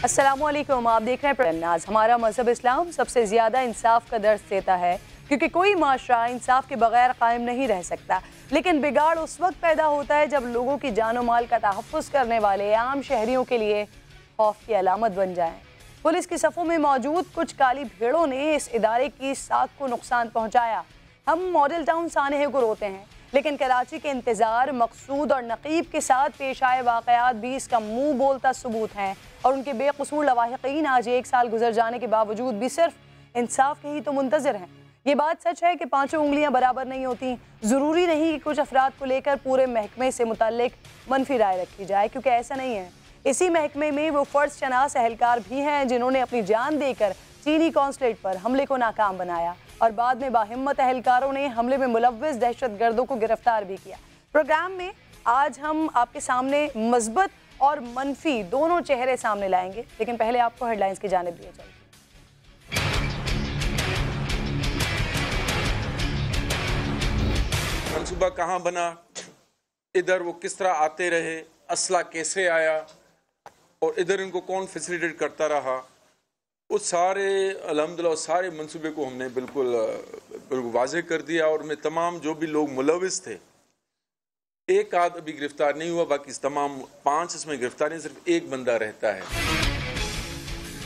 अस्सलामुअलैकुम, आप देख रहे हैं नाज। हमारा मजहब इस्लाम सबसे ज़्यादा इंसाफ का दर्स देता है, क्योंकि कोई माशरा इंसाफ के बगैर कायम नहीं रह सकता। लेकिन बिगाड़ उस वक्त पैदा होता है जब लोगों की जानो माल का तहफ़्फ़ुज़ करने वाले आम शहरियों के लिए खौफ की अलामत बन जाएं। पुलिस की सफ़ों में मौजूद कुछ काली भेड़ों ने इस इदारे की साख को नुकसान पहुँचाया। हम मॉडल टाउन सानहे को रोते हैं, लेकिन कराची के इंतज़ार, मकसूद और नकीब के साथ पेश आए वाक़यात भी इसका मुँह बोलता सबूत हैं। और उनके बेकसूर लवाहिकीन आज 1 साल गुजर जाने के बावजूद भी सिर्फ इंसाफ के ही तो मुंतज़िर हैं। ये बात सच है कि पाँचों उंगलियां बराबर नहीं होती। ज़रूरी नहीं कि कुछ अफराद को लेकर पूरे महकमे से मुतल्लिक मनफी राय रखी जाए, क्योंकि ऐसा नहीं है। इसी महकमे में वो फ़र्ज शनास एहलकार भी हैं जिन्होंने अपनी जान देकर चीनी कॉन्सुलेट पर हमले को नाकाम बनाया और बाद में बाहिम्मत एहलकारों ने हमले में मुलव्विस दहशतगर्दों को गिरफ्तार भी किया। प्रोग्राम में आज हम आपके सामने मस्बत और मनफी दोनों चेहरे सामने लाएंगे, लेकिन पहले आपको हेडलाइंस की जानिब दिया जाएगी। मंसूबा कहाँ बना, इधर वो किस तरह आते रहे, असला कैसे आया और इधर इनको कौन फैसिलिटेट करता रहा, उस सारे अल्हम्दुलिल्लाह सारे मंसूबे को हमने बिल्कुल वाज़ेह कर दिया। और में तमाम जो भी लोग मुलविस थे, एक आध अभी गिरफ्तार नहीं हुआ, बाकी तमाम 5 इसमें गिरफ्तार हैं, सिर्फ एक बंदा रहता है।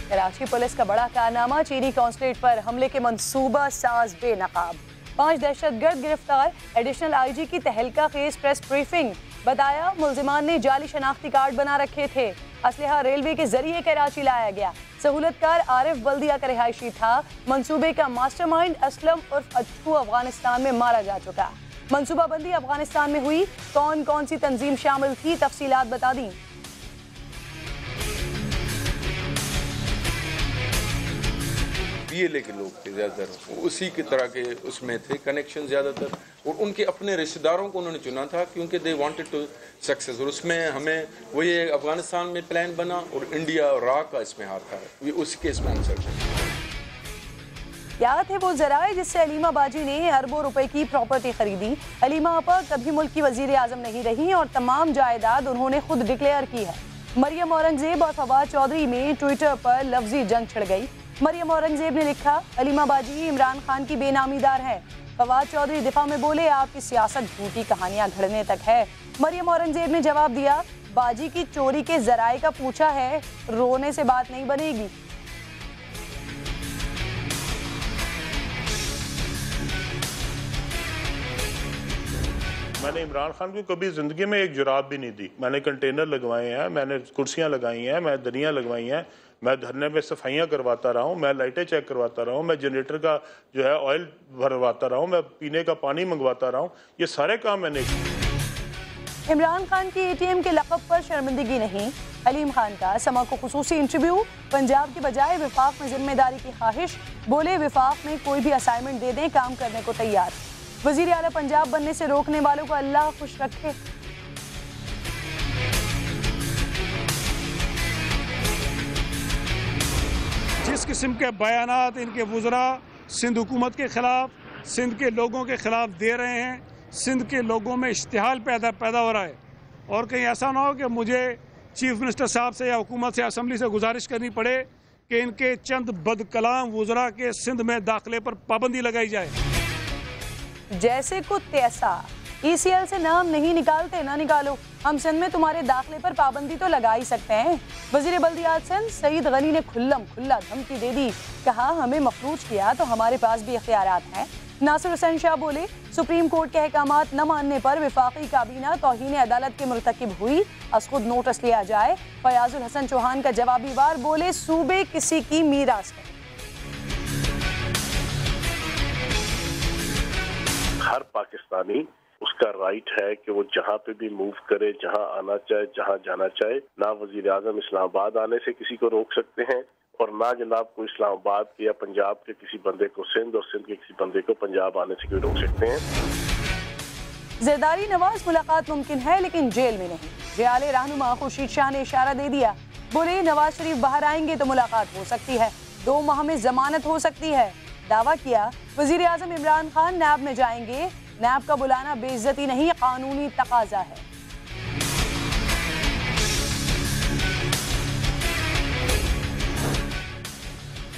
कराची पुलिस का बड़ा कारनामा, चीनी कॉन्सुलेट पर हमले के मंसूबा साज बेनकाब, 5 दहशतगर्द गिरफ्तार। एडिशनल IG की तहलका खेज प्रेस ब्रीफिंग, बताया मुल्जिमान ने जाली शनाख्ती कार्ड बना रखे थे। असलहा रेलवे के जरिए कराची लाया गया। सहूलतकार आरिफ बल्दिया का रिहायशी था। मंसूबे का मास्टरमाइंड असलम उर्फ अच्छू अफगानिस्तान में मारा जा चुका। मंसूबाबंदी अफगानिस्तान में हुई, कौन कौन सी तंजीम शामिल थी, तफसीलात बता दी। PLA के लोग थे ज़्यादातर, उसी की तरह के उसमें थे कनेक्शन ज़्यादातर, और उनके अपने रिश्तेदारों को उन्होंने चुना था क्योंकि दे वांटेड टू सक्सेस। और उसमें हमें वही अफगानिस्तान में प्लान बना और इंडिया और राह का इसमें हाथ था, ये उसी केस में आंसर था। क्या थे वो जराए जिससे अलीमा बाजी ने अरबों रुपए की प्रॉपर्टी खरीदी। अलीमा आपा कभी मुल्क की वजीर आजम नहीं रही और तमाम जायदाद उन्होंने खुद डिक्लेयर की है। मरियम औरंगजेब और फवाद चौधरी में ट्विटर पर लफ्जी जंग छिड़ गई। मरियम औरंगजेब ने लिखा, अलीमा बाजी इमरान खान की बेनामीदार है। फवाद चौधरी दिफा में बोले, आपकी सियासत झूठी कहानियां घड़ने तक है। मरियम औरंगजेब ने जवाब दिया, बाजी की चोरी के जराए का पूछा है, रोने से बात नहीं बनेगी। मैंने इमरान खान को कभी ज़िंदगी में एक जुराब भी नहीं दी। मैंने कंटेनर लगवाए हैं, मैंने कुर्सियां लगाई हैं, मैं दरियाँ लगवाई हैं, मैं धरने में सफाइयाँ करवाता रहा हूँ, मैं लाइटें चेक करवाता रहा हूँ, मैं जनरेटर का जो है ऑयल भरवाता रहा हूँ, मैं पीने का पानी मंगवाता रहा हूँ, ये सारे काम मैंने किए। इमरान खान की ATM के लक़ब पर शर्मिंदगी नहीं। अलीम खान का समा को खुसूसी इंटरव्यू, पंजाब की बजाय विफाक में जिम्मेदारी की ख्वाहिश, बोले विफाक में कोई भी असाइनमेंट दे दें काम करने को तैयार। वज़ीर आला पंजाब बनने से रोकने वालों को अल्लाह खुश रखे। जिस किस्म के बयानात इनके वुज़रा सिंध हुकूमत के ख़िलाफ़, सिंध के लोगों के ख़िलाफ़ दे रहे हैं, सिंध के लोगों में इश्तिहाल पैदा हो रहा है। और कहीं ऐसा ना हो कि मुझे चीफ मिनिस्टर साहब से या हुकूमत से, असम्बली से गुजारिश करनी पड़े कि इनके चंद बदकलाम वुज़रा के सिंध में दाखिले पर पाबंदी लगाई जाए। जैसे को तैसा, ECL से नाम नहीं निकालते ना निकालो, हम सिंध में तुम्हारे दाखिले पर पाबंदी तो लगा ही सकते हैं। वज़ीर बल्दियात सिंध सईद गनी ने खुल्ला धमकी दे दी, कहा हमें मफरूज किया तो हमारे पास भी इख्तियारात हैं। नासिर हुसैन शाह बोले, सुप्रीम कोर्ट के अहकामात न मानने पर विफाकी काबीना तौहीन अदालत के मुर्तकिब हुई, अस खुद नोटिस लिया जाए। फयाजुल हसन चौहान का जवाबी वार, बोले सूबे किसी की मीरास है। हर पाकिस्तानी उसका राइट है कि वो जहाँ पे भी मूव करे, जहाँ आना चाहे, जहाँ जाना चाहे। ना वजीर आजम इस्लामाबाद आने से किसी को रोक सकते हैं और ना जनाब को इस्लामाबाद के या पंजाब के किसी बंदे को सिंध और सिंध के किसी बंदे को पंजाब आने से कोई रोक सकते हैं। जरदारी नवाज मुलाकात मुमकिन है लेकिन जेल में नहीं। जयाले रहनुमा खुर्शीद शाह ने इशारा दे दिया, बोले नवाज शरीफ बाहर आएंगे तो मुलाकात हो सकती है, 2 माह में जमानत हो सकती है। दावा किया, वजीर आजम इमरान खान नैब में जाएंगे, नैब का बुलाना बेइज्जती नहीं, कानूनी तकाजा है।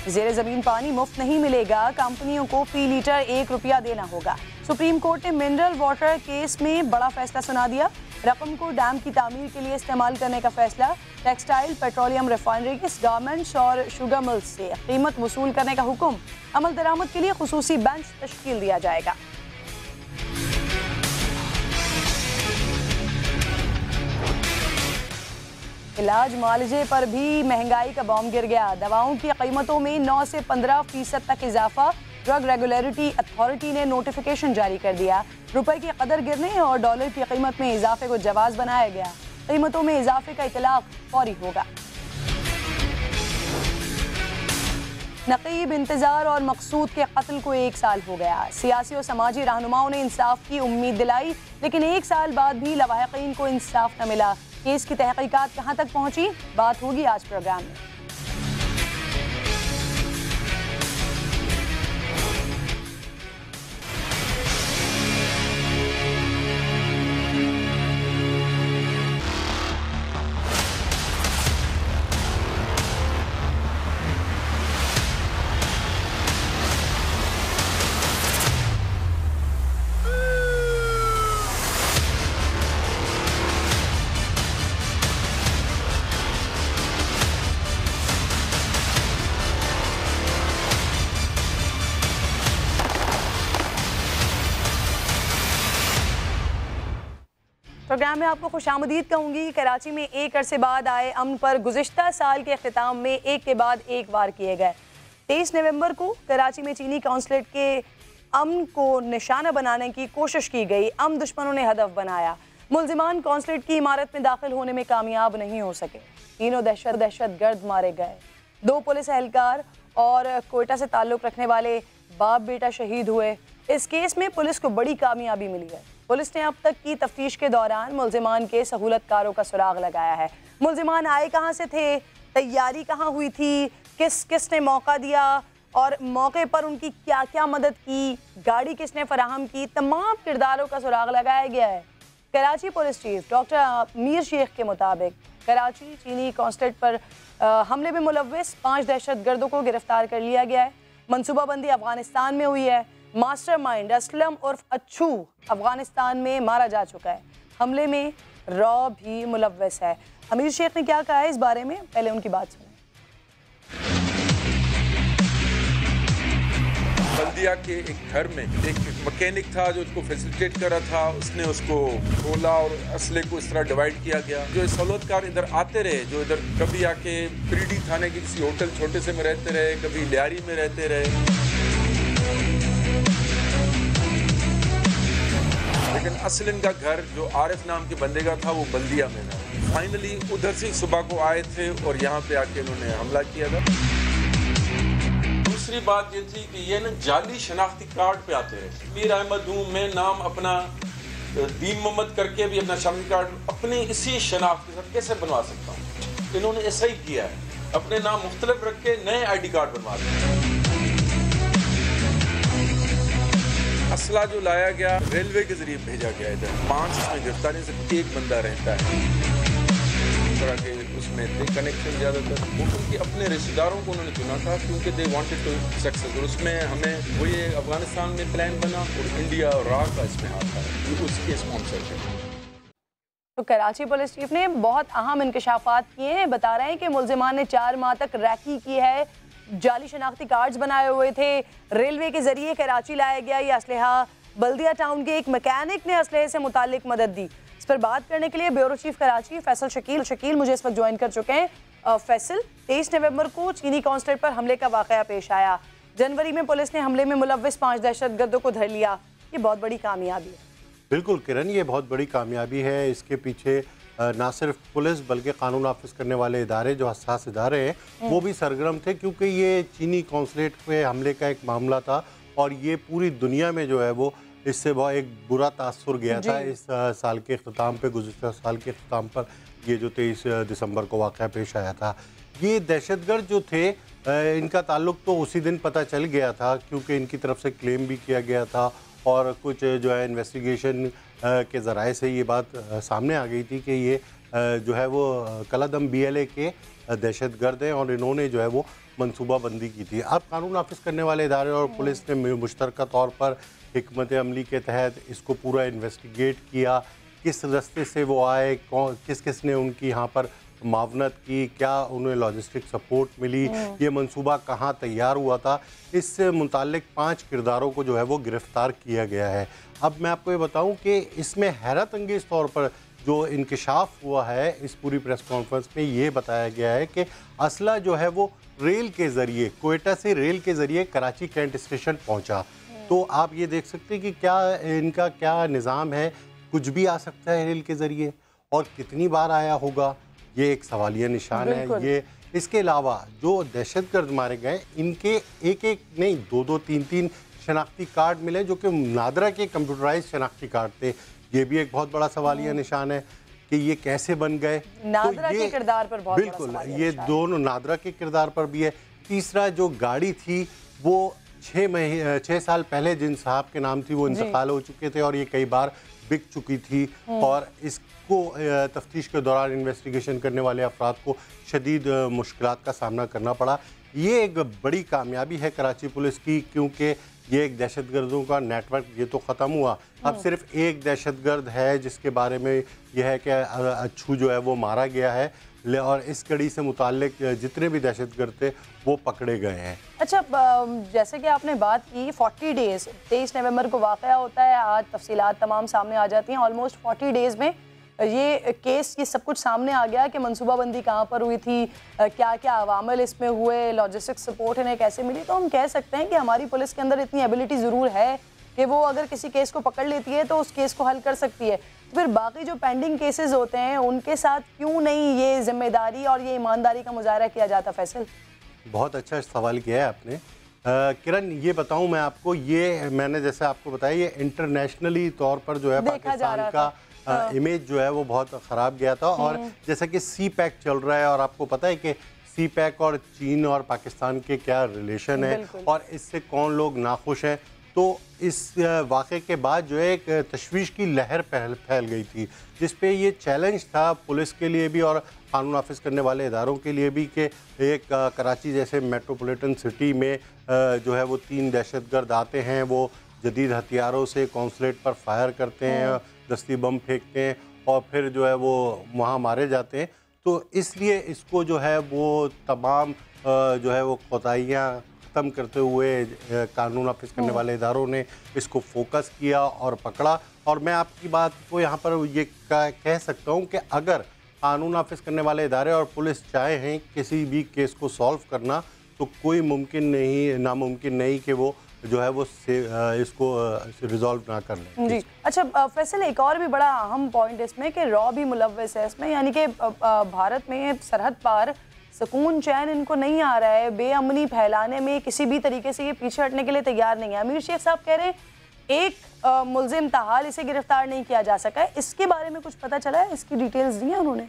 जेर जमीन पानी मुफ्त नहीं मिलेगा, कंपनियों को फी लीटर 1 रुपया देना होगा। सुप्रीम कोर्ट ने मिनरल वाटर केस में बड़ा फैसला सुना दिया। रकम को डैम की तामीर के लिए इस्तेमाल करने का फैसला। टेक्सटाइल, पेट्रोलियम रिफाइनरीज, गारमेंट्स और शुगर मिल्स से कीमत वसूल करने का हुक्म। अमल दरामद के लिए खुसूसी बेंच तश्कील दिया जाएगा। इलाज मुआलजे पर भी महंगाई का बॉम्ब गिर गया। दवाओं की कीमतों में 9 से 15% तक इजाफा। ड्रग रेगुलेटरी अथॉरिटी ने नोटिफिकेशन जारी कर दिया। रुपए की कदर गिरने और डॉलर की कीमत में इजाफे को जवाज बनाया गया। कीमतों में इजाफे का इतलाक फौरी होगा। नकीब, इंतजार और मकसूद के कत्ल को 1 साल हो गया। सियासी और समाजी रहनुमाओं ने इंसाफ की उम्मीद दिलाई, लेकिन 1 साल बाद भी लवाहिकीन को इंसाफ न मिला। केस की तहकीकात कहां तक पहुंची, बात होगी आज प्रोग्राम में। प्रोग्राम में आपको खुशामदीद कहूँगी। कराची में एक अरसे बाद आए अमन पर गुज़िश्ता साल के अख्तिताम में एक के बाद एक वार किए गए। 23 नवंबर को कराची में चीनी कौंसलेट के अमन को निशाना बनाने की कोशिश की गई। अमन दुश्मनों ने हदफ बनाया। मुल्जिमान कौंसलेट की इमारत में दाखिल होने में कामयाब नहीं हो सके। तीनों दहशत गर्द मारे गए। 2 पुलिस एहलकार और कोयटा से ताल्लुक़ रखने वाले बाप बेटा शहीद हुए। इस केस में पुलिस को बड़ी कामयाबी मिली है। पुलिस ने अब तक की तफ्तीश के दौरान मुल्जिमान के सहूलतकारों का सुराग लगाया है। मुल्जिमान आए कहाँ से थे, तैयारी कहाँ हुई थी, किसने मौका दिया और मौके पर उनकी क्या क्या मदद की, गाड़ी किसने फराहम की, तमाम किरदारों का सुराग लगाया गया है। Karachi police chief doctor Mir Sheikh के मुताबिक कराची चीनी कौंसलेट पर हमले में मुलव्विस 5 दहशतगर्दों को गिरफ्तार कर लिया गया है। मनसूबाबंदी अफगानिस्तान में हुई है। मास्टरमाइंड असलम उर्फ अच्छू अफगानिस्तान में मारा जा चुका है। हमले में रॉ भी मुलव्वस है। अमीर शेख ने क्या कहा है इस बारे में, पहले उनकी बात सुनें। बल्दिया के एक घर में एक मैकेनिक था जो उसको फैसिलिटेट कर रहा था। उसने उसको खोला और असले को इस तरह डिवाइड किया गया। जो सहूलतकार इधर आते रहे, जो इधर कभी आके पीडी थाने के किसी होटल छोटे से में रहते रहे, कभी लियारी में रहते रहे, लेकिन असल इनका घर जो आरिफ नाम के बंदे का था वो बल्दिया में था। फाइनली उधर से सुबह को आए थे और यहाँ पे आके इन्होंने हमला किया था। दूसरी बात ये थी कि ये ना जाली शनाख्ती कार्ड पे आते रहे। मीर अहमद हूँ मैं, नाम अपना दीन मोहम्मद करके भी अपना शनाख्ती कार्ड अपने इसी शनाख्त के साथ कैसे बनवा सकता हूँ। इन्होंने ऐसा ही किया है, अपने नाम मुख्तलिफ रख के नए ID कार्ड बनवा दिए। असला जो लाया गया रेलवे के जरिए भेजा गया इधर। 5 इसमें गिरफ्तारी से 1 बंदा रहता है। इस तरह के उसमें थे कनेक्शन ज़्यादातर। वो उनके अपने रिश्तेदारों को उन्होंने चुना था क्योंकि दे वांटेड टू सक्सेस। और उसमें हमें वो ये अफगानिस्तान में प्लान बना और इंडिया और राह का इसमें हाथ था, ये उसके स्पॉन्सर थे। तो कराची पुलिस चीफ ने बहुत अहम इंकशाफात किए हैं। बता रहे हैं कि मुल्जिमान ने 4 माह तक रैकी की है, जाली शनाख्ती कार्ड्स बनाए हुए थे, रेलवे के जरिए कराची लाया गया ये असलहा। बल्दिया टाउन के एक मैकेनिक ने असलहे से मुतालिक मदद दी। इस पर बात करने के लिए ब्यूरो चीफ कराची फैसल शकील मुझे इस वक्त ज्वाइन कर चुके हैं। फैसल, 23 नवंबर को चीनी कौंसलेट पर हमले का वाकया पेश आया। जनवरी में पुलिस ने हमले में मुलव्विस 5 दहशतगर्दों को धर लिया। ये बहुत बड़ी कामयाबी है। बिल्कुल किरण, ये बहुत बड़ी कामयाबी है। इसके पीछे ना सिर्फ पुलिस बल्कि कानून नाफिज करने वाले इदारे, जो हसास इदारे हैं, वो भी सरगर्म थे, क्योंकि ये चीनी कौंसलेट पे हमले का एक मामला था और ये पूरी दुनिया में जो है वो इससे बहुत एक बुरा तासुर गया था। इस साल के अख्ताम पे, गुज़िश्ता साल के अख्ताम पर ये जो 23 दिसंबर को वाक़या पेश आया था। ये दहशतगर्द जो थे इनका ताल्लुक तो उसी दिन पता चल गया था, क्योंकि इनकी तरफ से क्लेम भी किया गया था और कुछ जो है इन्वेस्टिगेशन के ज़राए से ये बात सामने आ गई थी कि ये जो है वो कलादम BLA के दहशतगर्द हैं और इन्होंने जो है वो मनसूबाबंदी की थी। अब कानून नाफिज करने वाले इदारे और पुलिस ने मुश्तरका तौर पर हिकमत अमली के तहत इसको पूरा इन्वेस्टिगेट किया, किस रास्ते से वो आए, किस किस ने उनकी यहाँ पर मावनत की, क्या उन्हें लॉजिस्टिक सपोर्ट मिली, ये मंसूबा कहाँ तैयार हुआ था, इससे मुताल्लिक 5 किरदारों को जो है वो गिरफ़्तार किया गया है। अब मैं आपको ये बताऊं कि इसमें हैरत अंगेज़ तौर पर जो इंकशाफ हुआ है इस पूरी प्रेस कॉन्फ्रेंस में ये बताया गया है कि असला जो है वो रेल के ज़रिए, कोयटा से रेल के ज़रिए कराची कैंट स्टेशन पहुँचा। तो आप ये देख सकते हैं कि क्या इनका क्या निज़ाम है, कुछ भी आ सकता है रेल के ज़रिए और कितनी बार आया होगा, ये एक सवालिया निशान है। ये इसके अलावा जो दहशतगर्द मारे गए इनके एक एक नहीं 2-2 3-3 शनाख्ती कार्ड मिले जो कि नादरा के कंप्यूटराइज शनाख्ती कार्ड थे। ये भी एक बहुत बड़ा सवालिया निशान है कि ये कैसे बन गए। नादरा के किरदार पर बहुत बिल्कुल ये दोनों नादरा के किरदार पर भी है। तीसरा जो गाड़ी थी वो 6 साल पहले जिन साहब के नाम थी वो इंतकाल हो चुके थे और ये कई बार बिक चुकी थी और इसको तफ्तीश के दौरान इन्वेस्टिगेशन करने वाले अफराद को शदीद मुश्किलात का सामना करना पड़ा। ये एक बड़ी कामयाबी है कराची पुलिस की, क्योंकि ये एक दहशतगर्दों का नेटवर्क ये तो ख़त्म हुआ, अब सिर्फ एक दहशतगर्द है जिसके बारे में यह है कि अच्छू जो है वो मारा गया है और इस कड़ी से मुताल्लिक जितने भी दहशतगर्द थे वो पकड़े गए हैं। अच्छा, जैसे कि आपने बात की 40 डेज़ 23 नवंबर को वाक़या होता है, आज तफसीलात तमाम सामने आ जाती हैं। ऑलमोस्ट 40 डेज़ में ये केस ये सब कुछ सामने आ गया कि मनसूबाबंदी कहाँ पर हुई थी, क्या क्या अवामल इसमें हुए, लॉजिस्टिक सपोर्ट इन्हें कैसे मिली। तो हम कह सकते हैं कि हमारी पुलिस के अंदर इतनी एबिलिटी ज़रूर है कि वो अगर किसी केस को पकड़ लेती है तो उस केस को हल कर सकती है। तो फिर बाकी जो पेंडिंग केसेस होते हैं उनके साथ क्यों नहीं ये जिम्मेदारी और ये ईमानदारी का मुजाहरा किया जाता? फैसल, बहुत अच्छा सवाल किया है आपने। किरण, ये बताऊं मैं आपको, ये मैंने जैसे आपको बताया ये इंटरनेशनली तौर पर जो है पाकिस्तान का इमेज जो है वो बहुत ख़राब गया था। और जैसा कि CPEC चल रहा है और आपको पता है कि CPEC और चीन और पाकिस्तान के क्या रिलेशन है और इससे कौन लोग नाखुश हैं। तो इस वाक़े के बाद जो है एक तशवीश की लहर फैल गई थी जिस पे ये चैलेंज था पुलिस के लिए भी और कानून नाफिज करने वाले इदारों के लिए भी कि एक कराची जैसे मेट्रोपॉलिटन सिटी में जो है वो 3 दहशतगर्द आते हैं, वो जदीद हथियारों से कौंसलेट पर फायर करते हैं, दस्ती बम फेंकते हैं और फिर जो है वो वहाँ मारे जाते हैं। तो इसलिए इसको जो है वो तमाम जो है वो कोताहियाँ ख़त्म करते हुए कानून नाफिज करने वाले इदारों ने इसको फोकस किया और पकड़ा। और मैं आपकी बात को यहाँ पर ये कह सकता हूँ कि अगर कानून नाफिज करने वाले इदारे और पुलिस चाहे हैं किसी भी केस को सॉल्व करना तो कोई नामुमकिन नहीं कि वो जो है वो इसको रिजॉल्व ना कर लें। जी अच्छा फैसल, एक और भी बड़ा अहम पॉइंट इसमें कि रॉ भी मुलव्वस है इसमें, यानी कि भारत में सरहद पार सुकून चैन इनको नहीं आ रहा है, बेअमनी फैलाने में किसी भी तरीके से ये पीछे हटने के लिए तैयार नहीं है। अमीर शेख साहब कह रहे हैं एक मुल्जिम ताहाल इसे गिरफ्तार नहीं किया जा सका है, इसके बारे में कुछ पता चला है? इसकी डिटेल्स दी हैं उन्होंने?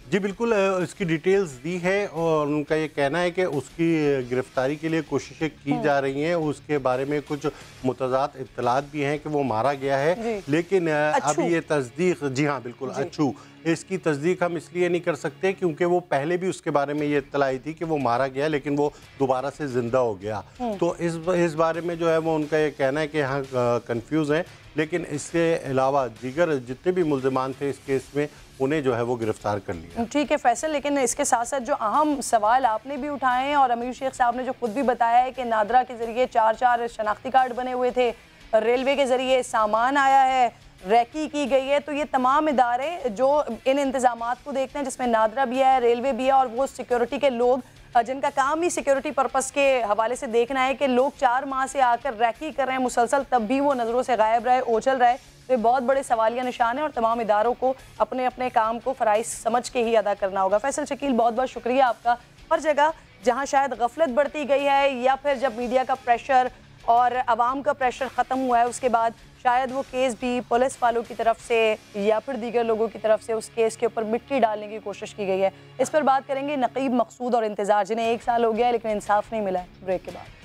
जी बिल्कुल, इसकी डिटेल्स दी है और उनका ये कहना है कि उसकी गिरफ्तारी के लिए कोशिशें की जा रही हैं। उसके बारे में कुछ मुतज़ाद इत्तलात भी हैं कि वो मारा गया है, लेकिन अभी ये तस्दीक, जी हाँ बिल्कुल अच्छू, इसकी तस्दीक हम इसलिए नहीं कर सकते क्योंकि वो पहले भी उसके बारे में ये इत्तला आई थी कि वो मारा गया लेकिन वो दोबारा से ज़िंदा हो गया। तो इस बारे में जो है वो उनका ये कहना है कि हाँ कन्फ्यूज़ हैं, लेकिन इसके अलावा दीगर जितने भी मुल्ज़िमान थे इस केस में उन्हें जो है वो गिरफ्तार कर लिया। ठीक है फैसल, लेकिन इसके साथ साथ जो अहम सवाल आपने भी उठाए हैं और अमीर शेख साहब ने जो खुद भी बताया है कि नादरा के ज़रिए 4 शनाख्ती कार्ड बने हुए थे, रेलवे के ज़रिए सामान आया है, रैकी की गई है, तो ये तमाम इदारे जो इन इंतज़ामात को देखते हैं जिसमें नादरा भी है, रेलवे भी है और वो सिक्योरिटी के लोग जिनका काम ही सिक्योरिटी पर्पस के हवाले से देखना है कि लोग 4 माह से आकर रैकी कर रहे हैं मुसलसल, तब भी वो नज़रों से गायब रहे, ओझल रहे, तो ये बहुत बड़े सवालिया निशान है और तमाम इदारों को अपने अपने काम को फ़राइज़ समझ के ही अदा करना होगा। फैसल शकील, बहुत बहुत शुक्रिया आपका। हर जगह जहाँ शायद गफलत बढ़ती गई है या फिर जब मीडिया का प्रेशर और आवाम का प्रेशर ख़त्म हुआ है उसके बाद शायद वो केस भी पुलिस वालों की तरफ से या फिर दीगर लोगों की तरफ से उस केस के ऊपर मिट्टी डालने की कोशिश की गई है। इस पर बात करेंगे नकीब, मकसूद और इंतज़ार, जिन्हें 1 साल हो गया है लेकिन इंसाफ नहीं मिला है। ब्रेक के बाद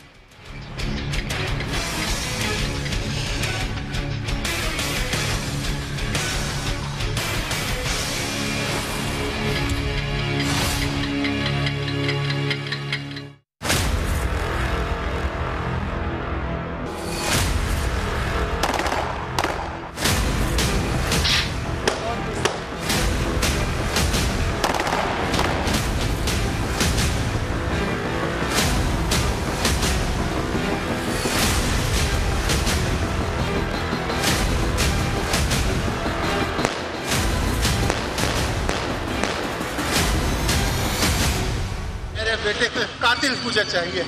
बेटे को कातिल मुझे चाहिए।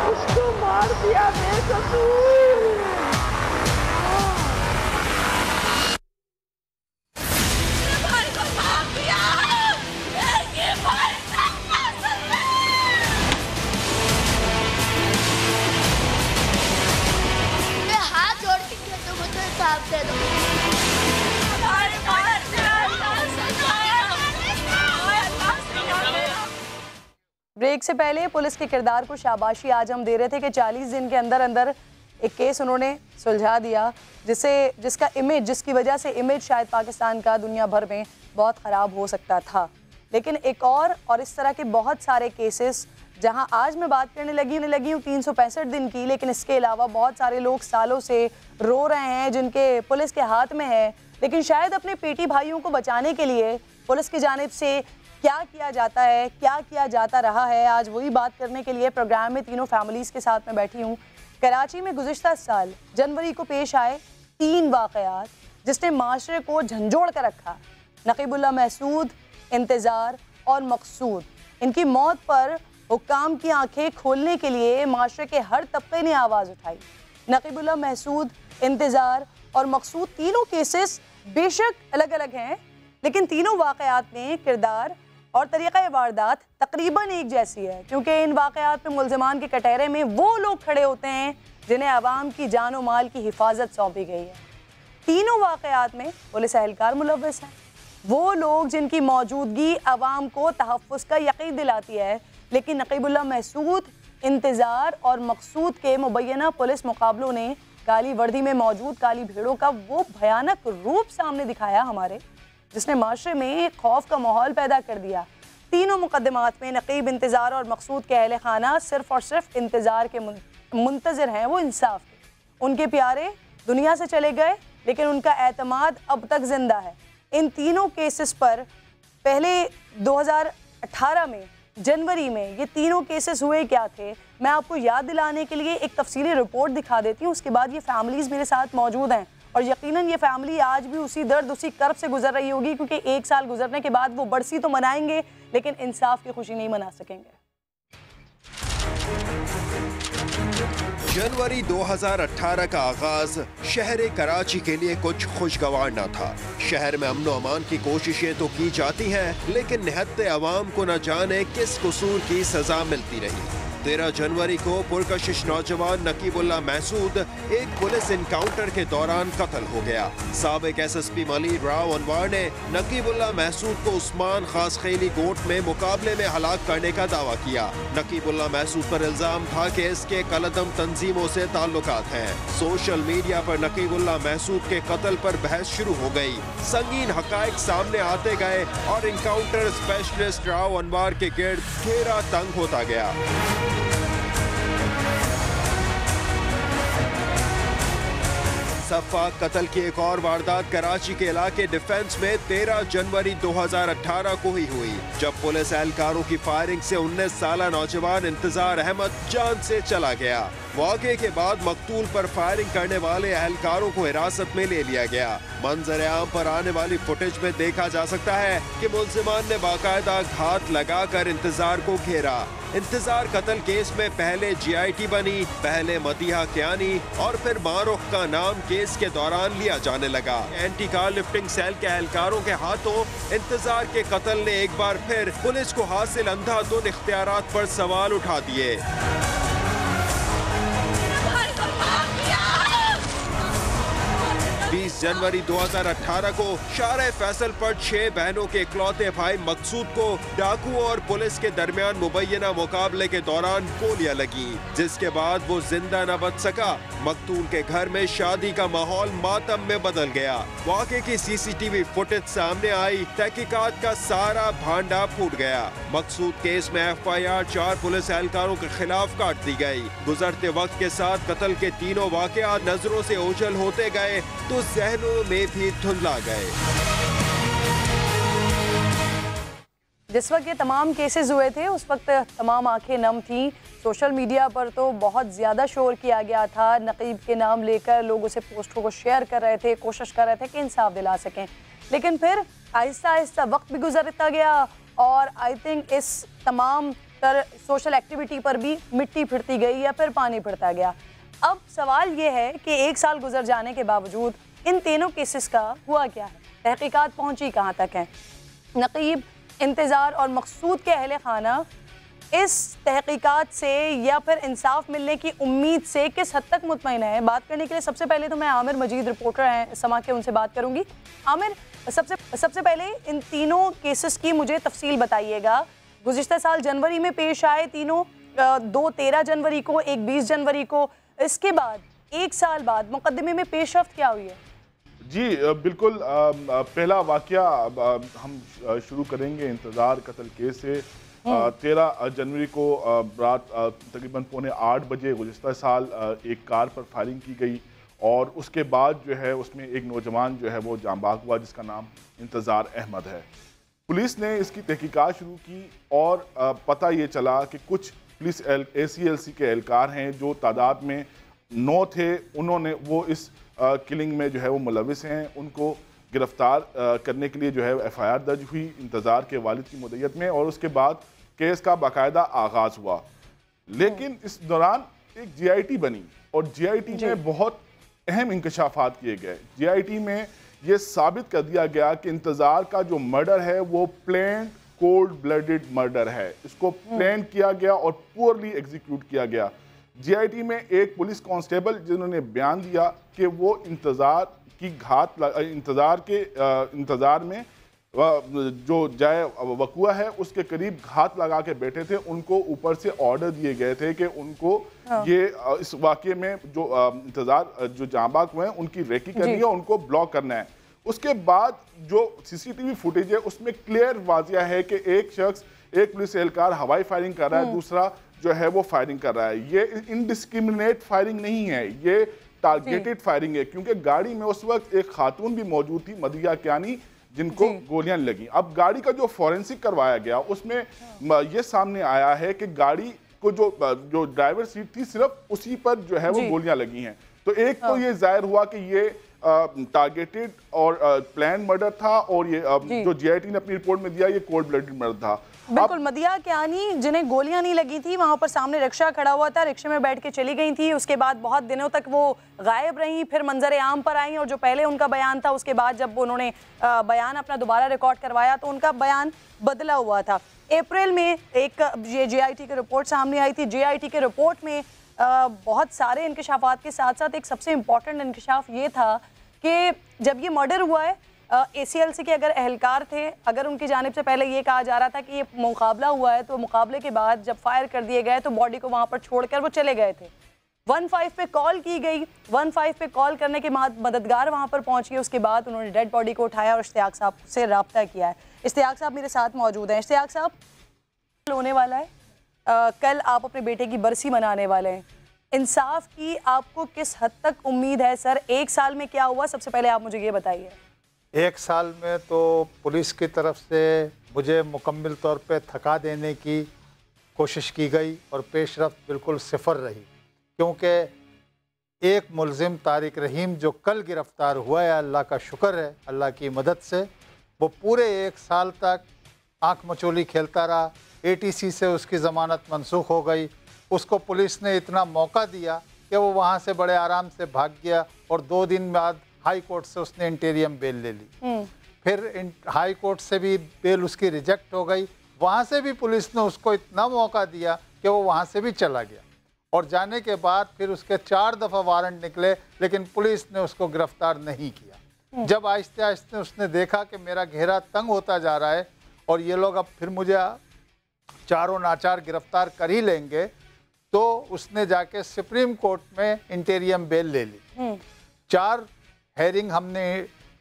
उसको मार दिया बेकसूर। दे दो। ब्रेक से पहले पुलिस के किरदार को शाबाशी आज हम दे रहे थे कि 40 दिन के अंदर अंदर एक केस उन्होंने सुलझा दिया, जिसकी वजह से इमेज शायद पाकिस्तान का दुनिया भर में बहुत ख़राब हो सकता था। लेकिन एक और इस तरह के बहुत सारे केसेस जहां आज मैं बात करने लगी हूँ 365 दिन की, लेकिन इसके अलावा बहुत सारे लोग सालों से रो रहे हैं जिनके पुलिस के हाथ में है, लेकिन शायद अपने पेटी भाइयों को बचाने के लिए पुलिस की जानिब से क्या किया जाता है, क्या किया जाता रहा है, आज वही बात करने के लिए प्रोग्राम में तीनों फैमिलीज़ के साथ में बैठी हूँ। कराची में गुज़िश्ता साल जनवरी को पेश आए 3 वाक़यात जिसने माशरे को झंझोड़ कर रखा। नकीबुल्लाह महसूद, इंतज़ार और मकसूद, इनकी मौत पर हुक्काम की आंखें खोलने के लिए माशरे के हर तबके ने आवाज़ उठाई। नकीबुल्लाह महसूद, इंतज़ार और मकसूद तीनों केसेस बेशक अलग अलग हैं, लेकिन तीनों वाक़यात में किरदार और तरीक़ा वारदात तकरीबन एक जैसी है, क्योंकि इन वाक़यात में मुल्ज़िमान के कटहरे में वो लोग खड़े होते हैं जिन्हें आवाम की जान और माल की हिफाजत सौंपी गई है। तीनों वाक़यात में पुलिस एहलकार मुलव्वस हैं, वो लोग जिनकी मौजूदगी आवाम को तहफ़्फ़ुज़ का यकीन दिलाती है। लेकिन नकीबुल्लाह महसूद, इंतज़ार और मकसूद के मुबैना पुलिस मुकाबलों ने काली वर्दी में मौजूद काली भीड़ों का वो भयानक रूप सामने दिखाया हमारे, जिसने माशरे में खौफ का माहौल पैदा कर दिया। तीनों मुकदमात में नकीब, इंतज़ार और मकसूद के अहले खाना सिर्फ़ और सिर्फ इंतज़ार के मुंतज़िर हैं, वो इंसाफ के। उनके प्यारे दुनिया से चले गए, लेकिन उनका एतमाद अब तक ज़िंदा है। इन तीनों केसेस पर पहले 2018 में जनवरी में ये तीनों केसेस हुए क्या थे, मैं आपको याद दिलाने के लिए एक तफसीली रिपोर्ट दिखा देती हूँ। उसके बाद ये फैमिलीज़ मेरे साथ मौजूद हैं और यकीनन ये फैमिली आज भी उसी दर्द, उसी कर्ब से गुजर रही होगी, क्योंकि 1 साल गुजरने के बाद वो बरसी तो मनाएंगे लेकिन इंसाफ की खुशी नहीं मना सकेंगे। जनवरी 2018 का आगाज शहर कराची के लिए कुछ खुशगवार न था। शहर में अमन अमान की कोशिशें तो की जाती हैं, लेकिन निहत्ते अवाम को न जाने किस कसूर की सजा मिलती रही। 13 जनवरी को पुरकशिश नौजवान नकीबुल्लाह महसूद एक पुलिस इनकाउंटर के दौरान कत्ल हो गया। साबिक SSP मलिक राव अनवर ने नकीबुल्लाह महसूद को उस्मान खास खेली कोर्ट में मुकाबले में हलाक करने का दावा किया। नकीबुल्लाह महसूद पर इल्जाम था कि इसके कलदम तंजीमों से ताल्लुकात हैं। सोशल मीडिया पर नकीबुल्लाह महसूद के कत्ल पर बहस शुरू हो गई। संगीन हकायक सामने आते गए और इनकाउंटर स्पेशलिस्ट राव अनवर के गिर्द घेरा तंग होता गया। सफाक कत्ल की एक और वारदात कराची के इलाके डिफेंस में 13 जनवरी 2018 को ही हुई, जब पुलिस एहलकारों की फायरिंग से 19 साला नौजवान इंतजार अहमद जान से चला गया। वाक़े के बाद मकतूल पर फायरिंग करने वाले एहलकारों को हिरासत में ले लिया गया। मंजर आम पर आने वाली फुटेज में देखा जा सकता है कि मुल्जिमान ने बाकायदा घात लगाकर इंतजार को घेरा। इंतजार कत्ल केस में पहले GIT बनी, पहले मदीहा कियानी और फिर मारूख का नाम केस के दौरान लिया जाने लगा। एंटी कार लिफ्टिंग सेल के एहलकारों के हाथों इंतजार के कत्ल ने एक बार फिर पुलिस को हासिल अंधाधुंध इख्तियारात पर सवाल उठा दिए। 20 जनवरी 2018 को शाह फैसल पर 6 बहनों के इकलौते भाई मकसूद को डाकुओं और पुलिस के दरमियान मुबैना मुकाबले के दौरान गोलियां लगी, जिसके बाद वो जिंदा न बच सका। मकतूल के घर में शादी का माहौल मातम में बदल गया। वाक़े की CCTV फुटेज सामने आई, तहकीकात का सारा भांडा फूट गया। मकसूद केस में FIR 4 पुलिस एहलकारों के खिलाफ काट दी गई। गुजरते वक्त के साथ कत्ल के तीनों वाक़यात नजरों से ओझल होते गए तो ज़हनों में भी धुंधला गए। जिस वक्त ये तमाम केसेस हुए थे उस वक्त तमाम आंखें नम थी। सोशल मीडिया पर तो बहुत ज़्यादा शोर किया गया था, नकीब के नाम लेकर लोग उसे पोस्टों को शेयर कर रहे थे, कोशिश कर रहे थे कि इंसाफ दिला सकें। लेकिन फिर आहिस्ता आहिस्ता वक्त भी गुजरता गया और आई थिंक इस तमाम तर सोशल एक्टिविटी पर भी मिट्टी फिरती गई या फिर पानी फिरता गया। अब सवाल ये है कि 1 साल गुजर जाने के बावजूद इन तीनों केसेस का हुआ क्या है, तहकीकात पहुंची कहाँ तक है? नकीब, इंतज़ार और मकसूद के अहले खाना इस तहकीकात से या फिर इंसाफ मिलने की उम्मीद से किस हद तक मुतमईन है? बात करने के लिए सबसे पहले तो मैं आमिर मजीद, रिपोर्टर हैं समा के, उनसे बात करूंगी। आमिर, सबसे पहले इन तीनों केसेस की मुझे तफसील बताइएगा। गुज़िश्ता साल जनवरी में पेश आए तीनों, 2 13 जनवरी को, एक 20 जनवरी को। इसके बाद 1 साल बाद मुकदमे में पेशरफ्त क्या हुई है? जी बिल्कुल, पहला वाक़या हम शुरू करेंगे इंतज़ार कत्ल केस से। 13 जनवरी को रात तकरीबन 7:45 बजे गुज़िश्ता साल एक कार पर फायरिंग की गई और उसके बाद जो है उसमें एक नौजवान जो है वो जांबाग हुआ जिसका नाम इंतज़ार अहमद है। पुलिस ने इसकी तहकीकात शुरू की और पता ये चला कि कुछ पुलिस ACLC के एहलकार हैं जो तादाद में 9 थे, उन्होंने वो इस किलिंग में जो है वो मुलविस हैं। उनको गिरफ्तार करने के लिए जो है FIR दर्ज हुई इंतज़ार के वालिद की मुद्दत में और उसके बाद केस का बाकायदा आगाज़ हुआ। लेकिन इस दौरान एक GIT बनी और GIT में बहुत अहम इंकशाफात किए गए। GIT में ये साबित कर दिया गया कि इंतज़ार का जो मर्डर है वो प्लेन कोल्ड ब्लडेड मर्डर है। इसको प्लान किया गया और पुअरली एग्जीक्यूट किया गया। GIT में एक पुलिस कांस्टेबल जिन्होंने बयान दिया कि वो इंतज़ार में जो जाए वकुआ है उसके करीब घात लगा के बैठे थे। उनको ऊपर से ऑर्डर दिए गए थे कि उनको ये इस वाक़े में जो इंतज़ार जो जांबाग हुए हैं उनकी रेकी करनी है, उनको ब्लॉक करना है। उसके बाद जो CCTV फुटेज है उसमें क्लियर वाजिया है कि एक शख्स, एक पुलिस एहलकार हवाई फायरिंग कर रहा है, दूसरा जो है वो फायरिंग कर रहा है। ये इनडिस्क्रिमिनेट फायरिंग नहीं है, ये टारगेटेड फायरिंग है क्योंकि गाड़ी में उस वक्त एक खातून भी मौजूद थी, मदिया क्यानी, जिनको गोलियां लगी। अब गाड़ी का जो फॉरेंसिक करवाया गया उसमें ये सामने आया है कि गाड़ी को जो ड्राइवर सीट थी सिर्फ उसी पर जो है वो गोलियां लगी हैं। तो एक तो ये जाहिर हुआ कि ये टारगेटेड और प्लान मर्डर था और ये जो GIT ने अपनी रिपोर्ट में दिया ये कोल्ड ब्लडेड मर्डर था। बिल्कुल, मदिया क्यानी जिन्हें गोलियां नहीं लगी थी, वहां पर सामने रिक्शा खड़ा हुआ था, रिक्शे में बैठ के चली गई थी। उसके बाद बहुत दिनों तक वो गायब रहीं, फिर मंजर आम पर आई और जो पहले उनका बयान था उसके बाद जब उन्होंने बयान अपना दोबारा रिकॉर्ड करवाया तो उनका बयान बदला हुआ था। अप्रैल में एक ये GIT की रिपोर्ट सामने आई थी। GIT की रिपोर्ट में बहुत सारे इंकशाफात के साथ साथ एक सबसे इम्पॉर्टेंट इंकशाफ ये था कि जब ये मर्डर हुआ है ACLC के अगर एहलकार थे, अगर उनकी जानिब से पहले ये कहा जा रहा था कि ये मुकाबला हुआ है, तो मुकाबले के बाद जब फायर कर दिए गए तो बॉडी को वहाँ पर छोड़कर वो चले गए थे। 15 पे कॉल की गई, 15 पे कॉल करने के बाद मददगार वहाँ पर पहुँच गए। उसके बाद उन्होंने डेड बॉडी को उठाया और इश्तियाक साहब से रब्ता किया है। इश्तियाक साहब मेरे साथ मौजूद हैं। इश्तियाक साहब, होने वाला है, कल आप अपने बेटे की बरसी मनाने वाले हैं, इंसाफ की आपको किस हद तक उम्मीद है सर? 1 साल में क्या हुआ, सबसे पहले आप मुझे ये बताइए। 1 साल में तो पुलिस की तरफ से मुझे मुकम्मल तौर पे थका देने की कोशिश की गई और पेशरफ्त बिल्कुल सिफर रही, क्योंकि एक मुलजिम तारिक रहीम जो कल गिरफ़्तार हुआ है, अल्लाह का शुक्र है, अल्लाह की मदद से वो पूरे 1 साल तक आँख मचोली खेलता रहा। ATC से उसकी ज़मानत मनसूख हो गई। उसको पुलिस ने इतना मौका दिया कि वो वहाँ से बड़े आराम से भाग गया और 2 दिन बाद हाई कोर्ट से उसने इंटीरियम बेल ले ली। फिर हाई कोर्ट से भी बेल उसकी रिजेक्ट हो गई। वहाँ से भी पुलिस ने उसको इतना मौका दिया कि वो वहाँ से भी चला गया और जाने के बाद फिर उसके 4 दफ़ा वारंट निकले, लेकिन पुलिस ने उसको गिरफ्तार नहीं किया। जब आहिस्ते आहिस्ते उसने देखा कि मेरा घेरा तंग होता जा रहा है और ये लोग अब फिर मुझे चारों नाचार गिरफ्तार कर ही लेंगे, तो उसने जाके सुप्रीम कोर्ट में इंटीरियम बेल ले ली। 4 हेयरिंग हमने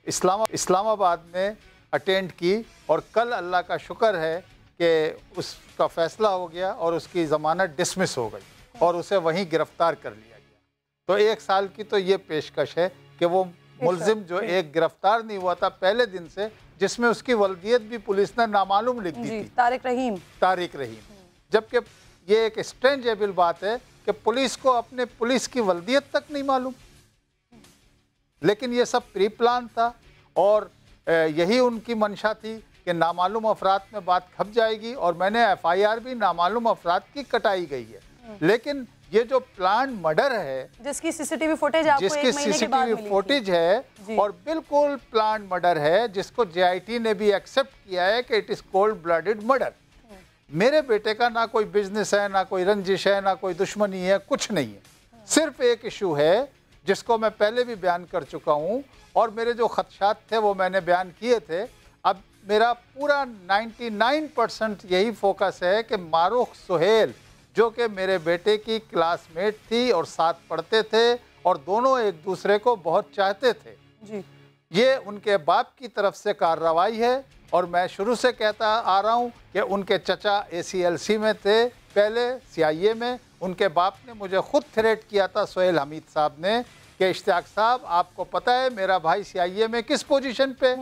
इस्लामाबाद में अटेंड की और कल अल्लाह का शुक्र है कि उसका फ़ैसला हो गया और उसकी ज़मानत डिसमिस हो गई और उसे वहीं गिरफ़्तार कर लिया गया। तो 1 साल की तो ये पेशकश है कि वो मुलजिम जो एक गिरफ़्तार नहीं हुआ था पहले दिन से, जिसमें उसकी वल्दियत भी पुलिस ने नामालूम लिख दी थी, तारिक रहीम, जबकि ये एक स्ट्रेंजेबल बात है कि पुलिस को अपने पुलिस की वल्दियत तक नहीं मालूम, लेकिन ये सब प्री प्लान था और यही उनकी मंशा थी कि नामालूम अफराद में बात खप जाएगी और मैंने FIR भी नामालूम अफराद की कटाई गई है। लेकिन ये जो प्लान मर्डर है जिसकी CCTV फुटेज आपको जिसकी एक महीने के बाद CCTV फुटेज है और बिल्कुल प्लान मर्डर है, जिसको JIT ने भी एक्सेप्ट किया है कि it is cold blooded murder. मेरे बेटे का ना कोई बिजनेस है, ना कोई रंजिश है, ना कोई दुश्मनी है, कुछ नहीं है। सिर्फ एक इशू है जिसको मैं पहले भी बयान कर चुका हूँ और मेरे जो खदशात थे वो मैंने बयान किए थे। अब मेरा पूरा 99% यही फोकस है कि मारूख सुहेल जो कि मेरे बेटे की क्लासमेट थी और साथ पढ़ते थे और दोनों एक दूसरे को बहुत चाहते थे जी, ये उनके बाप की तरफ से कार्रवाई है। और मैं शुरू से कहता आ रहा हूँ कि उनके चचा ACLC में थे, पहले CIA में। उनके बाप ने मुझे खुद थ्रेट किया था, सोहेल हमीद साहब ने, कि इश्तियाक साहब आपको पता है मेरा भाई CIA में किस पोजीशन पे।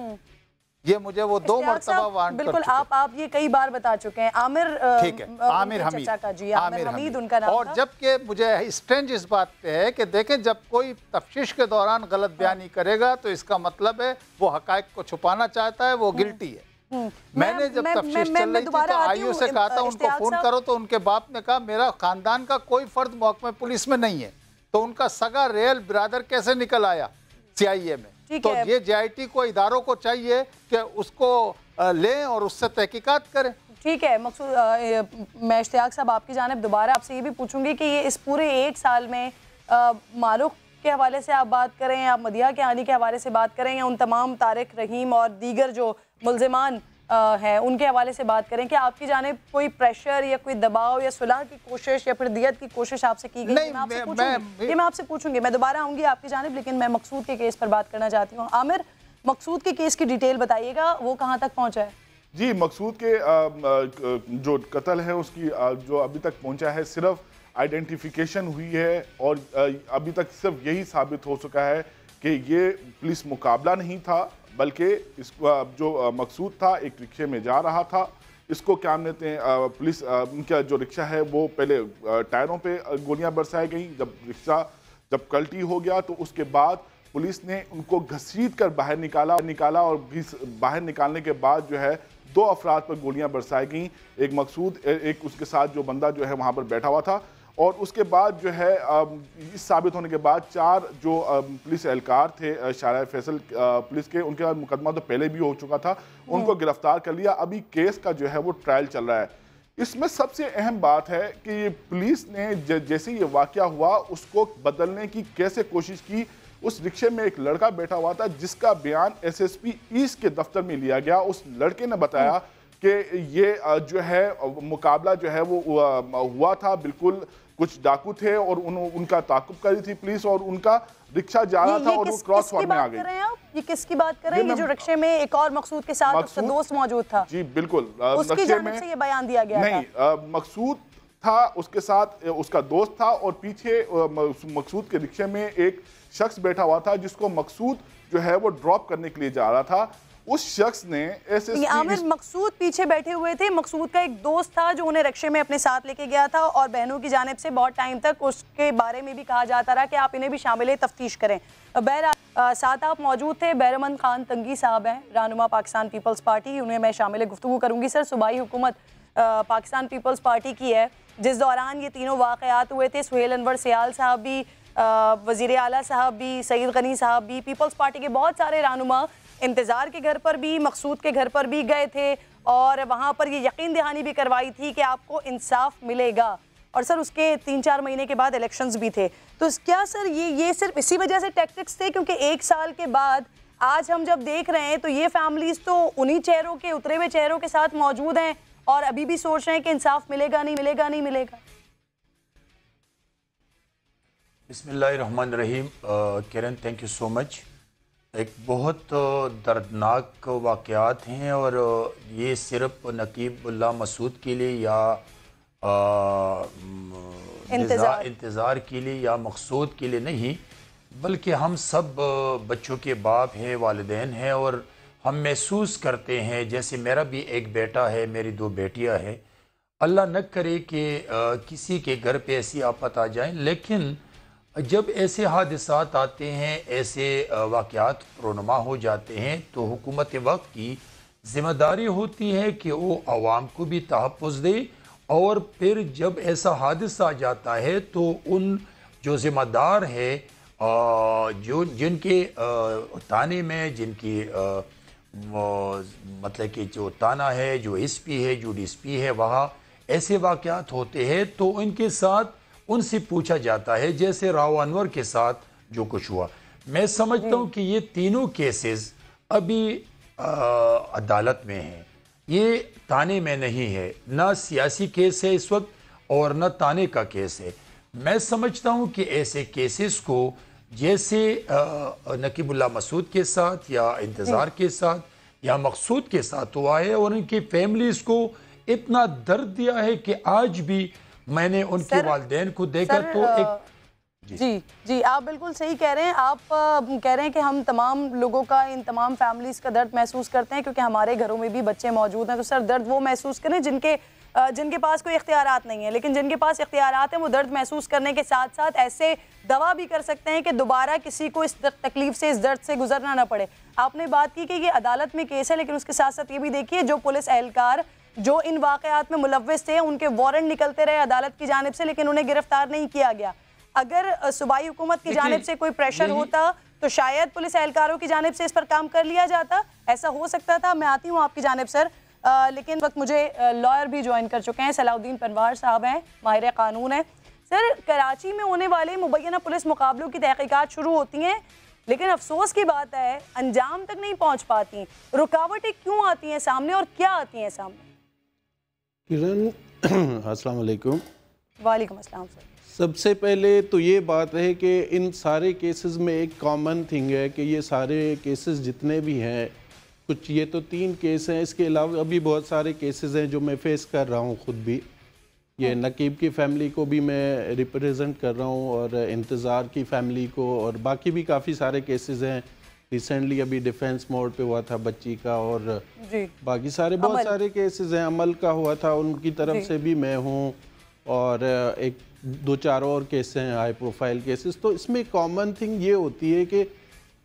ये मुझे वो 2 मरतबा वार्न कर बिल्कुल चुके। आप ये कई बार बता चुके हैं। आमिर ठीक है, आमिर हमीद, आमिर हमीद उनका नाम और था। जबकि मुझे स्ट्रेंज इस बात पे है कि देखें जब कोई तफ्तीश के दौरान गलत बयानी करेगा तो इसका मतलब है वो हकायक को छुपाना चाहता है, वो गिल्टी है। मैंने जब तफ्तीश चल रही थी तो आईओ से कहा था उनको फोन करो, तो उनके बाप ने कहा मेरा खानदान का कोई फर्द महकमे पुलिस में नहीं है। तो उनका सगा रेल बिरादर कैसे निकल आया CIA में? तो ये JIT को, इदारों को चाहिए कि उसको लें और उससे तहकीकात करें। ठीक है मकसूद, मैं इश्तियाक साहब आपकी जानिब दोबारा आपसे ये भी पूछूंगी कि ये इस पूरे 1 साल में मारूख के हवाले से आप बात करें, आप मदिया के आनी के हवाले से बात करें, या उन तमाम तारिक रहीम और दीगर जो मुल्जिमान हैं उनके हवाले से बात करें, कि आपकी जानिब कोई प्रेशर या कोई दबाव या सुलह की कोशिश या फिर दियत की कोशिश आपसे की गई? नहीं, मैं आपसे पूछूंगी, मैं दोबारा आऊँगी आपकी जानिब, लेकिन मैं मकसूद के केस पर बात करना चाहती हूँ। आमिर, मकसूद के केस की डिटेल बताइएगा, वो कहाँ तक पहुँचा है? जी, मकसूद के जो कत्ल है उसकी जो अभी तक पहुँचा है सिर्फ आइडेंटिफिकेशन हुई है और अभी तक सिर्फ यही साबित हो सका है कि ये पुलिस मुकाबला नहीं था, बल्कि इसको जो मकसूद था एक रिक्शे में जा रहा था। इसको क्या कहते हैं, पुलिस उनका जो रिक्शा है वो पहले टायरों पे गोलियां बरसाई गई। जब कल्टी हो गया तो उसके बाद पुलिस ने उनको घसीट कर बाहर निकाला और बाहर निकालने के बाद जो है 2 अफराद पर गोलियां बरसाई गई। एक मकसूद, एक उसके साथ जो बंदा जो है वहाँ पर बैठा हुआ था। और उसके बाद जो है इस साबित होने के बाद 4 जो पुलिस एहलकार थे शारा फैसल पुलिस के, उनके बाद मुकदमा तो पहले भी हो चुका था, उनको गिरफ्तार कर लिया। अभी केस का जो है वो ट्रायल चल रहा है। इसमें सबसे अहम बात है कि पुलिस ने जैसे ये वाकया हुआ उसको बदलने की कैसे कोशिश की। उस रिक्शे में एक लड़का बैठा हुआ था जिसका बयान SSP ईस्ट के दफ्तर में लिया गया। उस लड़के ने बताया कि ये जो है मुकाबला जो है वो हुआ था, बिल्कुल कुछ डाकू थे और उनका ताकुब कर रही थी पुलिस और उनका रिक्शा जा रहा था और वो क्रॉस रोड में आ गई। ये किसकी बात कर रहे हैं? ये जो रिक्शे में एक और मकसूद के साथ उसका दोस्त मौजूद था। जी बिल्कुल, उसकी जानिब से ये बयान दिया गया नहीं था। मकसूद था, उसके साथ उसका दोस्त था और पीछे मकसूद के रिक्शे में एक शख्स बैठा हुआ था जिसको मकसूद जो है वो ड्रॉप करने के लिए जा रहा था। उस शख्स ने आमिर, मकसूद पीछे बैठे हुए थे, मकसूद का एक दोस्त था जो उन्हें रिक्शे में अपने साथ लेके गया था और बहनों की जानिब से बहुत टाइम तक उसके बारे में भी कहा जाता रहा कि आप इन्हें भी शामिल तफ्तीश करें। बहरहाल साथ आप मौजूद थे बहरमंद खान तंगी साहब हैं, रहनुमा पाकिस्तान पीपल्स पार्टी, उन्हें मैं शामिल गुफ्तगू करूँगी। सर, सूबाई हुकूमत पाकिस्तान पीपल्स पार्टी की है जिस दौरान ये तीनों वाक़यात हुए थे। सुहेल अनवर सियाल साहब भी, वज़ीर आला साहब भी, सईद गनी साहब भी, पीपल्स पार्टी के बहुत सारे रहनुमा इंतज़ार के घर पर भी, मकसूद के घर पर भी गए थे और वहाँ पर ये यकीन दहानी भी करवाई थी कि आपको इंसाफ मिलेगा। और सर उसके 3-4 महीने के बाद इलेक्शंस भी थे। तो क्या सर ये सिर्फ इसी वजह से टैक्टिक्स थे? क्योंकि 1 साल के बाद आज हम जब देख रहे हैं तो ये फैमिलीज तो उन्हीं चेहरों के, उतरे हुए चेहरों के साथ मौजूद हैं और अभी भी सोच रहे हैं कि इंसाफ मिलेगा नहीं मिलेगा नहीं मिलेगा। बिस्मिल्लाहिर्रहमानिर्रहीम। किरण, थैंक यू सो मच। एक बहुत दर्दनाक वाक़यात हैं और ये सिर्फ नकीबुल्लाह मसूद के लिए या इंतज़ार के लिए या मकसूद के लिए नहीं, बल्कि हम सब बच्चों के बाप हैं, वालिदैन हैं और हम महसूस करते हैं, जैसे मेरा भी एक बेटा है, मेरी 2 बेटियां हैं अल्लाह न करे कि किसी के घर पे ऐसी आफत आ जाए, लेकिन जब ऐसे हादसात आते हैं, ऐसे वाक़यात रोनुमा हो जाते हैं, तो हुकूमत वक्त की ज़िम्मेदारी होती है कि वो आवाम को भी तहफ़्फ़ुज़ दे, और फिर जब ऐसा हादसा आ जाता है तो उन जो ज़िम्मेदार है, जो जिनके थाने में जिनकी मतलब कि जो थाना है, जो एसपी है, जो डीएसपी है, वहाँ ऐसे वाक़यात होते हैं तो इनके साथ उनसे पूछा जाता है, जैसे राव अनवर के साथ जो कुछ हुआ। मैं समझता हूँ कि ये तीनों केसेस अभी अदालत में हैं, ये थाने में नहीं है, ना सियासी केस है इस वक्त और न थाने का केस है। मैं समझता हूँ कि ऐसे केसेस को जैसे नकीबुल्लाह मसूद के साथ या इंतज़ार के साथ या मकसूद के साथ हुआ है, और उनकी फैमिलीज़ को इतना दर्द दिया है कि आज भी मैंने उनके वालिदैन को देखा तो एक जी, आप बिल्कुल सही कह रहे हैं। आप कह रहे हैं कि हम तमाम लोगों का, इन तमाम फैमिलीज़ का दर्द महसूस करते हैं, क्योंकि हमारे घरों में भी बच्चे मौजूद हैं। तो सर, दर्द वो महसूस करें जिनके पास कोई इख्तियारात नहीं है, लेकिन जिनके पास इख्तियारात हैं वो दर्द महसूस करने के साथ साथ ऐसे दवा भी कर सकते हैं कि दोबारा किसी को इस तकलीफ से, इस दर्द से गुजरना ना पड़े। आपने बात की कि ये अदालत में केस है, लेकिन उसके साथ साथ ये भी देखिए जो पुलिस एहलकार जो इन वाक़यात में मुलव्विस थे, उनके वारंट निकलते रहे अदालत की जानिब से, लेकिन उन्हें गिरफ्तार नहीं किया गया। अगर सूबाई हुकूमत की जानिब से कोई प्रेशर होता तो शायद पुलिस एहलकारों की जानिब से इस पर काम कर लिया जाता, ऐसा हो सकता था। मैं आती हूँ आपकी जानिब सर, लेकिन वक्त मुझे लॉयर भी ज्वाइन कर चुके हैं, सलाउद्दीन पनवार साहब हैं, माहिर कानून हैं। सर, कराची में होने वाले मुबैना पुलिस मुकाबलों की तहकीकात शुरू होती हैं, लेकिन अफसोस की बात है अंजाम तक नहीं पहुँच पाती। रुकावटें क्यों आती हैं सामने और क्या आती हैं सामने? किरण, अस्सलाम वालेकुम। वालेकुम अस्सलाम सर। सबसे पहले तो ये बात है कि इन सारे केसेस में एक कॉमन थिंग है कि ये सारे केसेस जितने भी हैं, कुछ ये तो 3 केस हैं, इसके अलावा अभी बहुत सारे केसेस हैं जो मैं फेस कर रहा हूँ खुद भी। ये नकीब की फ़ैमिली को भी मैं रिप्रेजेंट कर रहा हूँ, और इंतज़ार की फ़ैमिली को, और बाकी भी काफ़ी सारे केसेस हैं। रिसेंटली अभी डिफेंस मोड पे हुआ था बच्ची का, और बाकी सारे बहुत सारे केसेस हैं। अमल का हुआ था, उनकी तरफ से भी मैं हूँ, और एक 2-4 और केस हैं, हाई प्रोफाइल केसेस। तो इसमें कॉमन थिंग ये होती है कि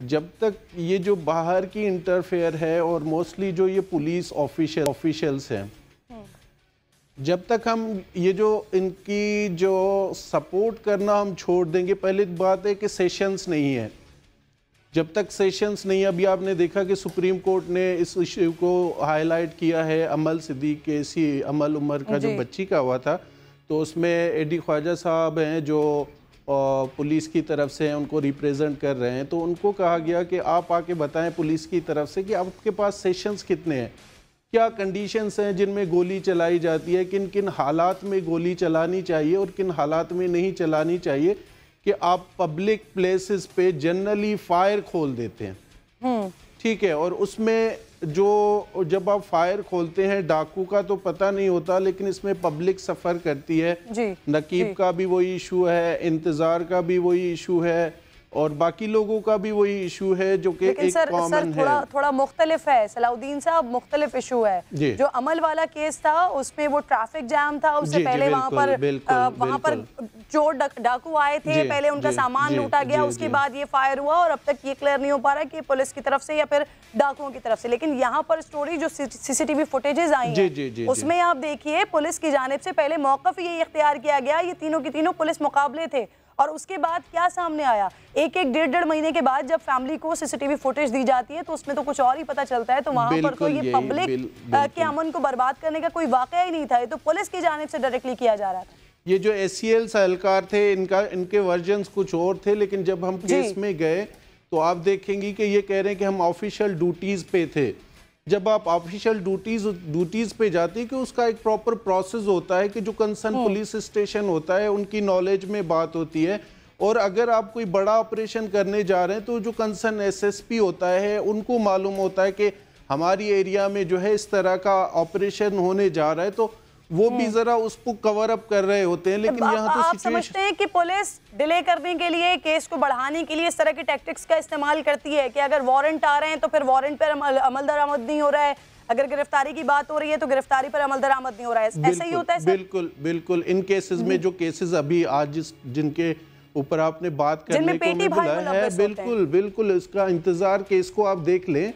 जब तक ये जो बाहर की इंटरफेयर है, और मोस्टली जो ये पुलिस ऑफिशियल्स हैं, जब तक हम ये जो इनकी जो सपोर्ट करना हम छोड़ देंगे, पहले बात है कि सेशंस नहीं है। जब तक सेशंस नहीं, अभी आपने देखा कि सुप्रीम कोर्ट ने इस इश्यू को हाईलाइट किया है, अमल सिद्दीक केसी, अमल उमर का जो बच्ची का हुआ था, तो उसमें एडी ख्वाजा साहब हैं जो पुलिस की तरफ से उनको रिप्रेजेंट कर रहे हैं। तो उनको कहा गया कि आप आके बताएं पुलिस की तरफ से कि आपके पास सेशंस कितने हैं, क्या कंडीशंस हैं जिनमें गोली चलाई जाती है, किन किन हालात में गोली चलानी चाहिए और किन हालात में नहीं चलानी चाहिए, कि आप पब्लिक प्लेसेस पे जनरली फायर खोल देते हैं, ठीक है। और उसमें जो जब आप फायर खोलते हैं, डाकू का तो पता नहीं होता, लेकिन इसमें पब्लिक सफ़र करती है। नकीब का भी वही इशू है, इंतज़ार का भी वही इशू है, और बाकी लोगों का भी वही इशू है जो कि एक कॉमन है। थोड़ा मुख्तलिफ है सलाउद्दीन साहब, मुख्तलिफ इशू है। जो अमल वाला केस था उसमें वो ट्रैफिक जैम था, उससे पहले वहाँ पर चोर डाकू आए थे, पहले उनका सामान लूटा गया, उसके बाद ये फायर हुआ, और अब तक ये क्लियर नहीं हो पा रहा कि पुलिस की तरफ से या फिर डाकुओं की तरफ से। लेकिन यहाँ पर स्टोरी जो सीसीटीवी फुटेजेस आई हैं, उसमें आप देखिए पुलिस की जानिब से पहले मौक़िफ़ ये इख्तियार किया गया, ये तीनों के तीनों पुलिस मुकाबले थे, और उसके बाद क्या सामने आया, एक 1-1.5 महीने के बाद जब फैमिली को सीसीटीवी फुटेज दी जाती है तो उसमें तो कुछ और ही पता चलता है। तो वहाँ पर तो ये पब्लिक के अमन को बर्बाद करने का कोई वाक़या ही नहीं था, ये तो पुलिस की जानिब से डायरेक्टली किया जा रहा था। ये जो SCL एहलकार थे, इनके वर्जन्स कुछ और थे, लेकिन जब हम केस में गए तो आप देखेंगे कि ये कह रहे हैं कि हम ऑफिशियल ड्यूटीज़ पे थे। जब आप ऑफिशियल ड्यूटीज़ पे जाते हैं कि उसका एक प्रॉपर प्रोसेस होता है कि जो कंसर्न पुलिस स्टेशन होता है उनकी नॉलेज में बात होती है, और अगर आप कोई बड़ा ऑपरेशन करने जा रहे हैं तो जो कंसर्न SSP होता है उनको मालूम होता है कि हमारी एरिया में जो है इस तरह का ऑपरेशन होने जा रहा है, तो वो भी जरा उसको कवर अप कर रहे होते हैं। लेकिन यहाँ तो आप समझते हैं कि पुलिस डिले करने के लिए, केस को बढ़ाने के लिए इस तरह की टैक्टिक्स का इस्तेमाल करती है कि अगर वारंट आ रहे हैं तो फिर वारंट पर अमल दरामद नहीं हो रहा है, अगर गिरफ्तारी की बात हो रही है तो गिरफ्तारी पर अमल दरामद नहीं हो रहा है, ऐसा ही होता है? बिल्कुल बिल्कुल। इन केसेस में जो केसेस अभी आज जिनके ऊपर आपने बात करने को बुलाया है, बिल्कुल बिल्कुल इसका इंतजार केस को आप देख लें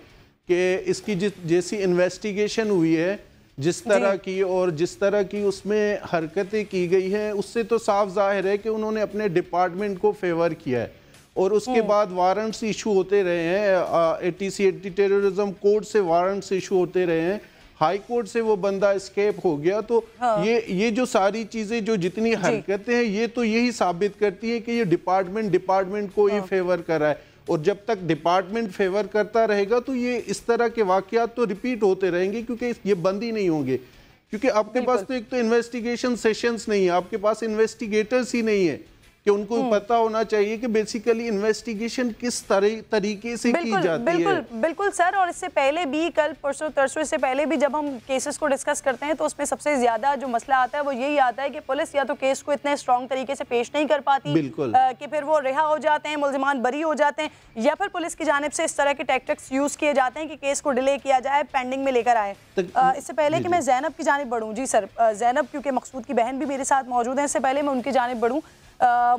कि इसकी जैसी इन्वेस्टिगेशन हुई है, जिस तरह की और जिस तरह की उसमें हरकतें की गई हैं, उससे तो साफ जाहिर है कि उन्होंने अपने डिपार्टमेंट को फेवर किया है। और उसके बाद वारंट्स इशू होते रहे हैं, एटीसी एंटी टेररिज्म कोर्ट से वारंट्स इशू होते रहे हैं, हाई कोर्ट से वो बंदा एस्केप हो गया। तो ये जो सारी चीज़ें, जो जितनी हरकतें हैं, ये तो यही साबित करती है कि ये डिपार्टमेंट को ही फेवर कर रहा है। और जब तक डिपार्टमेंट फेवर करता रहेगा तो ये इस तरह के वाकयात तो रिपीट होते रहेंगे, क्योंकि ये बंद ही नहीं होंगे। क्योंकि आपके पास तो एक तो इन्वेस्टिगेशन सेशंस नहीं है, आपके पास इन्वेस्टिगेटर्स ही नहीं है कि उनको पता होना चाहिए कि बेसिकली इन्वेस्टिगेशन किस तरीके से की जाती है। बिल्कुल सर। और इससे पहले भी, कल परसों तरसों इससे पहले भी जब हम केसेस को डिस्कस करते हैं तो उसमें सबसे ज्यादा जो मसला आता है वो यही आता है कि पुलिस या तो केस को इतने स्ट्रॉन्ग तरीके से पेश नहीं कर पाती कि फिर वो रिहा हो जाते हैं, मुल्जिमान बरी हो जाते हैं, या फिर पुलिस की जानिब से इस तरह के टैक्टिक्स यूज किए जाते हैं कि केस को डिले किया जाए, पेंडिंग में लेकर आए। इससे पहले कि मैं जैनब की जानिब बढ़ूँ, जी सर, जैनब क्योंकि मकसूद की बहन भी मेरे साथ मौजूद है, इससे पहले मैं उनकी जानिब बढ़ूँ,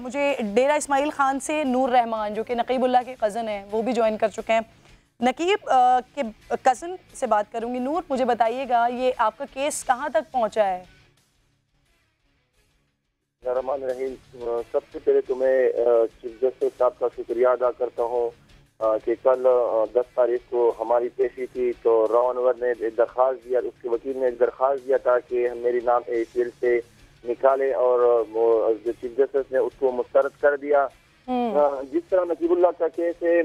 मुझे डेरा इस्माइल खान से नूर रहमान जो कि नकीबुल्लाह के कज़न हैं वो भी ज्वाइन कर चुके हैं। नकीब के कज़न से बात करूंगी। नूर, मुझे बताइएगा ये आपका केस कहाँ तक पहुँचा है? रहमान रहीम, सबसे पहले तो मैं चीफ जस्टिस साहब का शुक्रिया अदा करता हूँ कि कल 10 तारीख को हमारी पेशी थी तो राव अनवर ने एक दरख्वास्त दिया, उसके वकील ने एक दरख्वास्त दिया था कि मेरी नाम ACL से निकाले, और जो चीफ जस्टिस ने उसको मुस्तरद कर दिया। जिस तरह नकीबुल्लाह का केस है,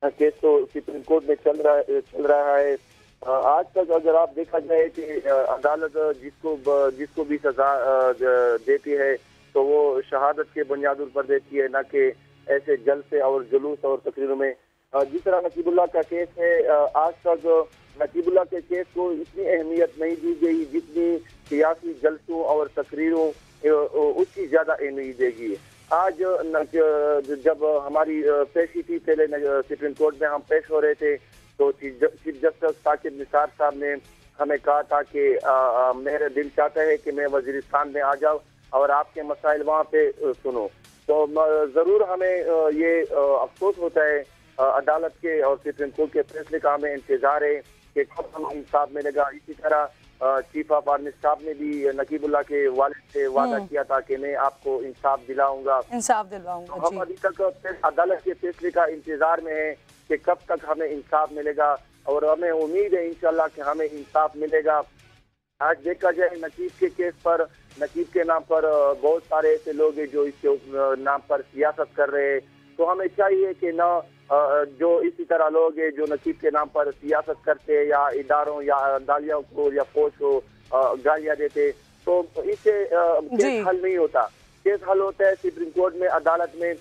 केस तो सुप्रीम कोर्ट में चल रहा है। आज तक अगर आप देखा जाए कि अदालत जिसको भी सजा देती है तो वो शहादत के बुनियादों पर देती है, ना कि ऐसे जलसे और जुलूस और तकरीरों में। जिस तरह नकीबुल्लाह का केस है, आज तक नकीबुल्लाह के केस को इतनी अहमियत नहीं दी गई जितनी सियासी जलसों और तकरीरों उसकी ज्यादा अहमियत देगी। आज जब हमारी पेशी थी, पहले सुप्रीम कोर्ट में हम पेश हो रहे थे तो चीफ जस्टिस साकिब निसार साहब ने हमें कहा था कि मेरा दिल चाहता है कि मैं वजीरिस्तान में आ जाऊँ और आपके मसाइल वहाँ पे सुनो। तो जरूर हमें ये अफसोस होता है अदालत के और सुप्रीम कोर्ट के फैसले का हमें इंतजार है कि कब हमें इंसाफ मिलेगा। इसी तरह चीफ ऑफ आर्मी साहब ने भी नकीबुल्लाह के वालिद से वादा किया था कि मैं आपको इंसाफ दिलाऊंगा। हम अभी तक अदालत के फैसले का इंतजार में है कि कब तक हमें इंसाफ मिलेगा, और हमें उम्मीद है इंशाल्लाह कि हमें इंसाफ मिलेगा। आज देखा जाए नकीब के केस पर, नकीब के नाम पर बहुत सारे ऐसे लोग हैं जो इसके नाम पर सियासत कर रहे हैं, तो हमें चाहिए कि न जो इसी तरह लोग हैं जो नकीब के नाम पर सियासत करते हैं या इदारों या अदालियों को या फौज को गालियां देते, तो इससे केस हल नहीं होता। केस हल होता है सुप्रीम कोर्ट में, अदालत में।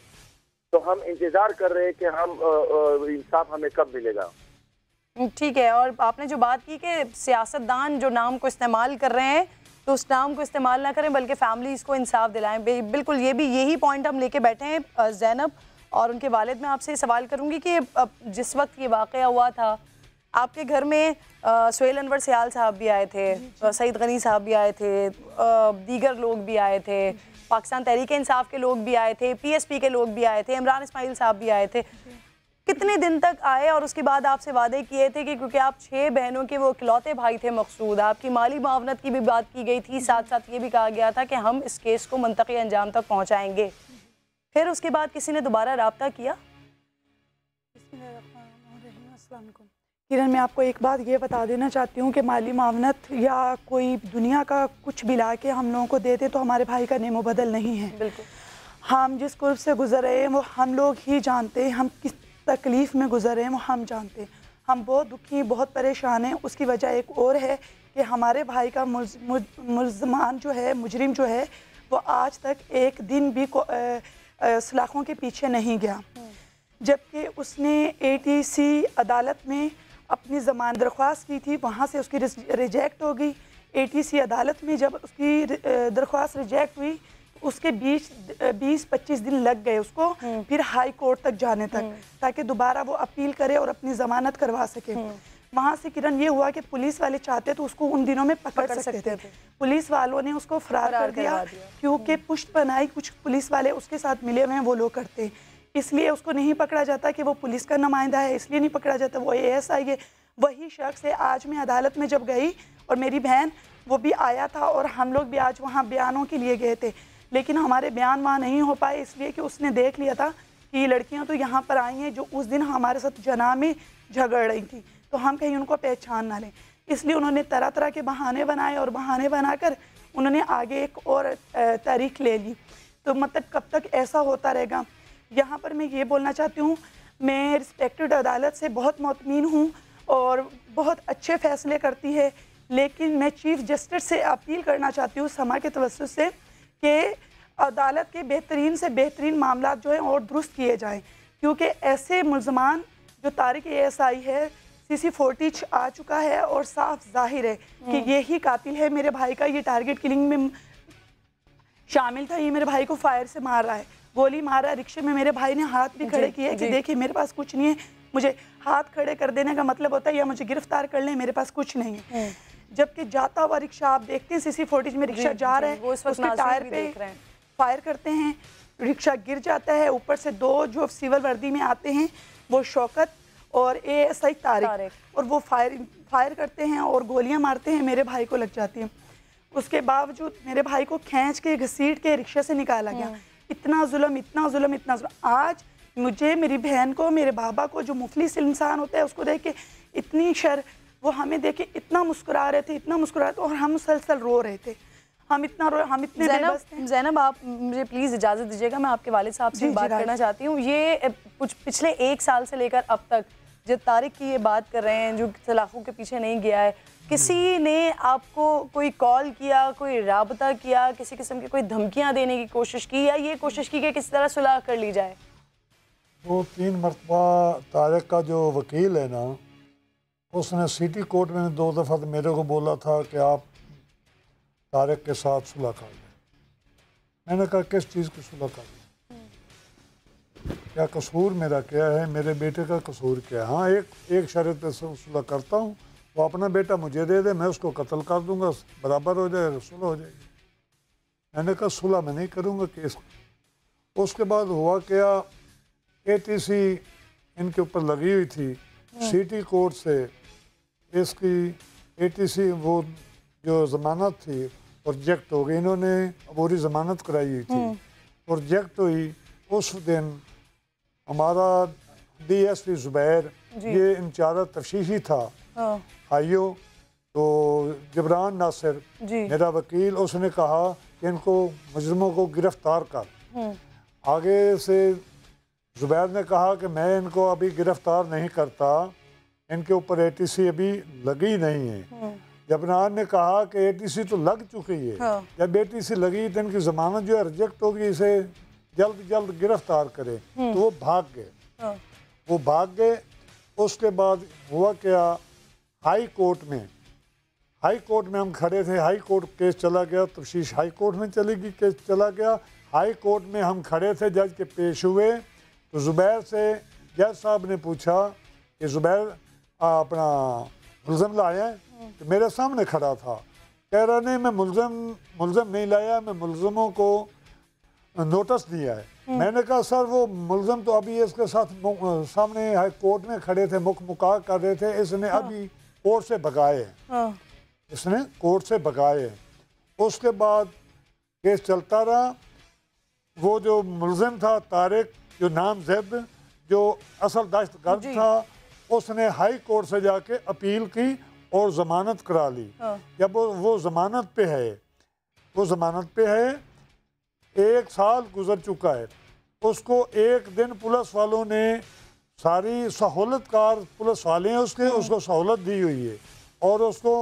तो हम इंतजार कर रहे हैं कि हम इंसाफ हमें कब मिलेगा। ठीक है। और आपने जो बात की कि सियासतदान जो नाम को इस्तेमाल कर रहे हैं तो उस नाम को इस्तेमाल ना करें बल्कि फैमिलीज़ को इंसाफ दिलाएं। बिल्कुल यही पॉइंट हम लेके बैठे हैं जैनब, और उनके वालिद मैं आपसे सवाल करूंगी कि जिस वक्त ये वाक़या हुआ था आपके घर में सुहेल अनवर सियाल साहब भी आए थे, सईद गनी साहब भी आए थे, दीगर लोग भी आए थे, पाकिस्तान तहरीक इंसाफ के लोग भी आए थे, PSP के लोग भी आए थे, इमरान इस्माइल साहब भी आए थे। कितने दिन तक आए और उसके बाद आपसे वादे किए थे कि क्योंकि आप 6 बहनों के वो इकलौते भाई थे मकसूद, आपकी माली मुआवनत की भी बात की गई थी, साथ साथ ये भी कहा गया था कि हम इस केस को मुंतकी अंजाम तक पहुँचाएँगे। फिर उसके बाद किसी ने दोबारा राब्ता किया? किरण, मैं आपको एक बात ये बता देना चाहती हूँ कि माली मावनत या कोई दुनिया का कुछ भी ला के हम लोगों को देते तो हमारे भाई का नेमो बदल नहीं है। बिल्कुल। हम जिस कुर्ब से गुजर रहे हैं वो हम लोग ही जानते हैं, हम किस तकलीफ़ में गुजर रहे हैं वो हम जानते हैं। हम बहुत दुखी, बहुत परेशान हैं। उसकी वजह एक और है कि हमारे भाई का मुल्ज़मान जो है, मुजरिम जो है, वो आज तक एक दिन भी सलाखों के पीछे नहीं गया, जबकि उसने ATC अदालत में अपनी ज़मानत दरख्वास्त की थी, वहाँ से उसकी रिजेक्ट हो गई। ATC अदालत में जब उसकी दरख्वास्त रिजेक्ट हुई, उसके 20-25 दिन लग गए उसको फिर हाई कोर्ट तक जाने तक, ताकि दोबारा वो अपील करे और अपनी जमानत करवा सके। वहाँ से किरण ये हुआ कि पुलिस वाले चाहते तो उसको उन दिनों में पकड़ सकते थे। पुलिस वालों ने उसको फरार कर दिया क्योंकि पुष्ट बनाई कुछ पुलिस वाले उसके साथ मिले हुए हैं, वो लोग करते, इसलिए उसको नहीं पकड़ा जाता कि वो पुलिस का नुमाइंदा है, इसलिए नहीं पकड़ा जाता, वो ASI है। वही शख्स है। आज मैं अदालत में जब गई और मेरी बहन वो भी आया था और हम लोग भी आज वहाँ बयानों के लिए गए थे, लेकिन हमारे बयान वहाँ नहीं हो पाए इसलिए कि उसने देख लिया था कि ये लड़कियाँ तो यहाँ पर आई हैं जो उस दिन हमारे साथ जना में झगड़ रही थी, तो हम कहीं उनको पहचान ना लें, इसलिए उन्होंने तरह तरह के बहाने बनाए और बहाने बनाकर उन्होंने आगे एक और तारीख ले ली। तो मतलब कब तक ऐसा होता रहेगा। यहाँ पर मैं ये बोलना चाहती हूँ, मैं रिस्पेक्टेड अदालत से बहुत मुतमिन हूँ और बहुत अच्छे फैसले करती है, लेकिन मैं चीफ जस्टिस से अपील करना चाहती हूँ समा के तवज्जुह से कि अदालत के बेहतरीन से बेहतरीन मामला जो हैं और दुरुस्त किए जाएं, क्योंकि ऐसे मुल्ज़मान जो तारिक ASI है, CC फुटेज आ चुका है और साफ जाहिर है कि यही कातिल है। मेरे भाई का ये टारगेट किलिंग में शामिल था, ये मेरे भाई को फायर से मार रहा है, गोली मारा। रिक्शे में मेरे भाई ने हाथ भी खड़े किए कि देखिए मेरे पास कुछ नहीं है, मुझे हाथ खड़े कर देने का मतलब होता है या मुझे गिरफ्तार कर लें, मेरे पास कुछ नहीं है। जबकि जाता हुआ रिक्शा आप देखते हैं CC फुटेज में रिक्शा जा रहा है, उसके टायर पे फायर करते हैं, रिक्शा गिर जाता है, ऊपर से 2 जो सिविल वर्दी में आते हैं वो शौकत और ASI तारिक, और वो फायर करते हैं और गोलियां मारते हैं, मेरे भाई को लग जाती हैं। उसके बावजूद मेरे भाई को खींच के घसीट के रिक्शे से निकाला गया। इतना जुल्म, इतना जुल्म, इतना जुल्म। आज मुझे, मेरी बहन को, मेरे बाबा को, जो मुफलिस इंसान होता है उसको देख के इतनी शर, वो हमें देख के इतना मुस्कुरा रहे थे, इतना मुस्कुरा रहे थे और हम मुसलसल रो रहे थे। हम इतना रो, हम इतने बेबस थे। ज़ैनब, आप मुझे प्लीज़ इजाज़त दीजिएगा, मैं आपके वालिद साहब से बात करना चाहती हूँ। ये कुछ पिछले 1 साल से लेकर अब तक जो तारिक की ये बात कर रहे हैं, जो सलाखों के पीछे नहीं गया है, किसी ने आपको कोई कॉल किया, कोई राबता किया, किसी किस्म की कोई धमकियाँ देने की कोशिश की, या ये कोशिश की कि किस तरह सुलह कर ली जाए? 2-3 मरतबा तारिक का जो वकील है ना, उसने सिटी कोर्ट में 2 दफ़ा तो मेरे को बोला था कि आप तारिक के साथ सुलह कर लें। मैंने कहा किस चीज़ की सुलह कर लें, क्या कसूर मेरा क्या है, मेरे बेटे का कसूर क्या है? हाँ, एक शर्त पे सुलह करता हूँ, वो अपना बेटा मुझे दे दे, मैं उसको कत्ल कर दूंगा, बराबर हो जाएगा, सुलह हो जाएगी। मैंने कहा सुलह मैं नहीं करूँगा केस। उसके बाद हुआ क्या, ATC इनके ऊपर लगी हुई थी, सिटी कोर्ट से इसकी ATC वो जो ज़मानत थी प्रोजेक्ट हो गई, इन्होंने पूरी ज़मानत कराई हुई थी, प्रोजेक्ट हुई। उस दिन हमारा DSP ज़ुबैर, ये इंचार्ज तफ्तीशी था आईओ, तो जबरान नासिर मेरा वकील, उसने कहा कि इनको मुजरिमों को गिरफ्तार कर। आगे से ज़ुबैर ने कहा कि मैं इनको अभी गिरफ्तार नहीं करता, इनके ऊपर ATC अभी लगी नहीं है। जबरान ने कहा कि ATC तो लग चुकी है, जब ATC लगी तो इनकी ज़मानत जो है रिजेक्ट होगी, इसे जल्द जल्द गिरफ्तार करे। तो वो भाग गए। उसके बाद हुआ क्या, हाई कोर्ट में हम खड़े थे, हाई कोर्ट केस चला गया, तफ्तीश हाई कोर्ट में चली गई, केस चला गया। हाई कोर्ट में हम खड़े थे, जज के पेश हुए, तो ज़ुबैर से जज साहब ने पूछा कि ज़ुबैर अपना मुल्ज़म लाया है? तो मेरे सामने खड़ा था, कह रहा नहीं मैं मुल्ज़म नहीं लाया, मैं मुल्ज़मों को नोटिस दिया है। मैंने कहा सर वो मुल्ज़म तो अभी इसके साथ सामने हाई कोर्ट में खड़े थे, मुका कर रहे थे, इसने अभी कोर्ट से भगाए हैं, इसने कोर्ट से भगाए हैं। उसके बाद केस चलता रहा। वो जो मुल्ज़िम था तारिक, जो नामज़द, जो असल दहशतगर्द था, उसने हाई कोर्ट से जाके अपील की और ज़मानत करा ली। जब वो ज़मानत पे है, 1 साल गुजर चुका है, उसको एक दिन पुलिस वालों ने, सारी सहूलतकार पुलिस वाले हैं उसको सहूलत दी हुई है और उसको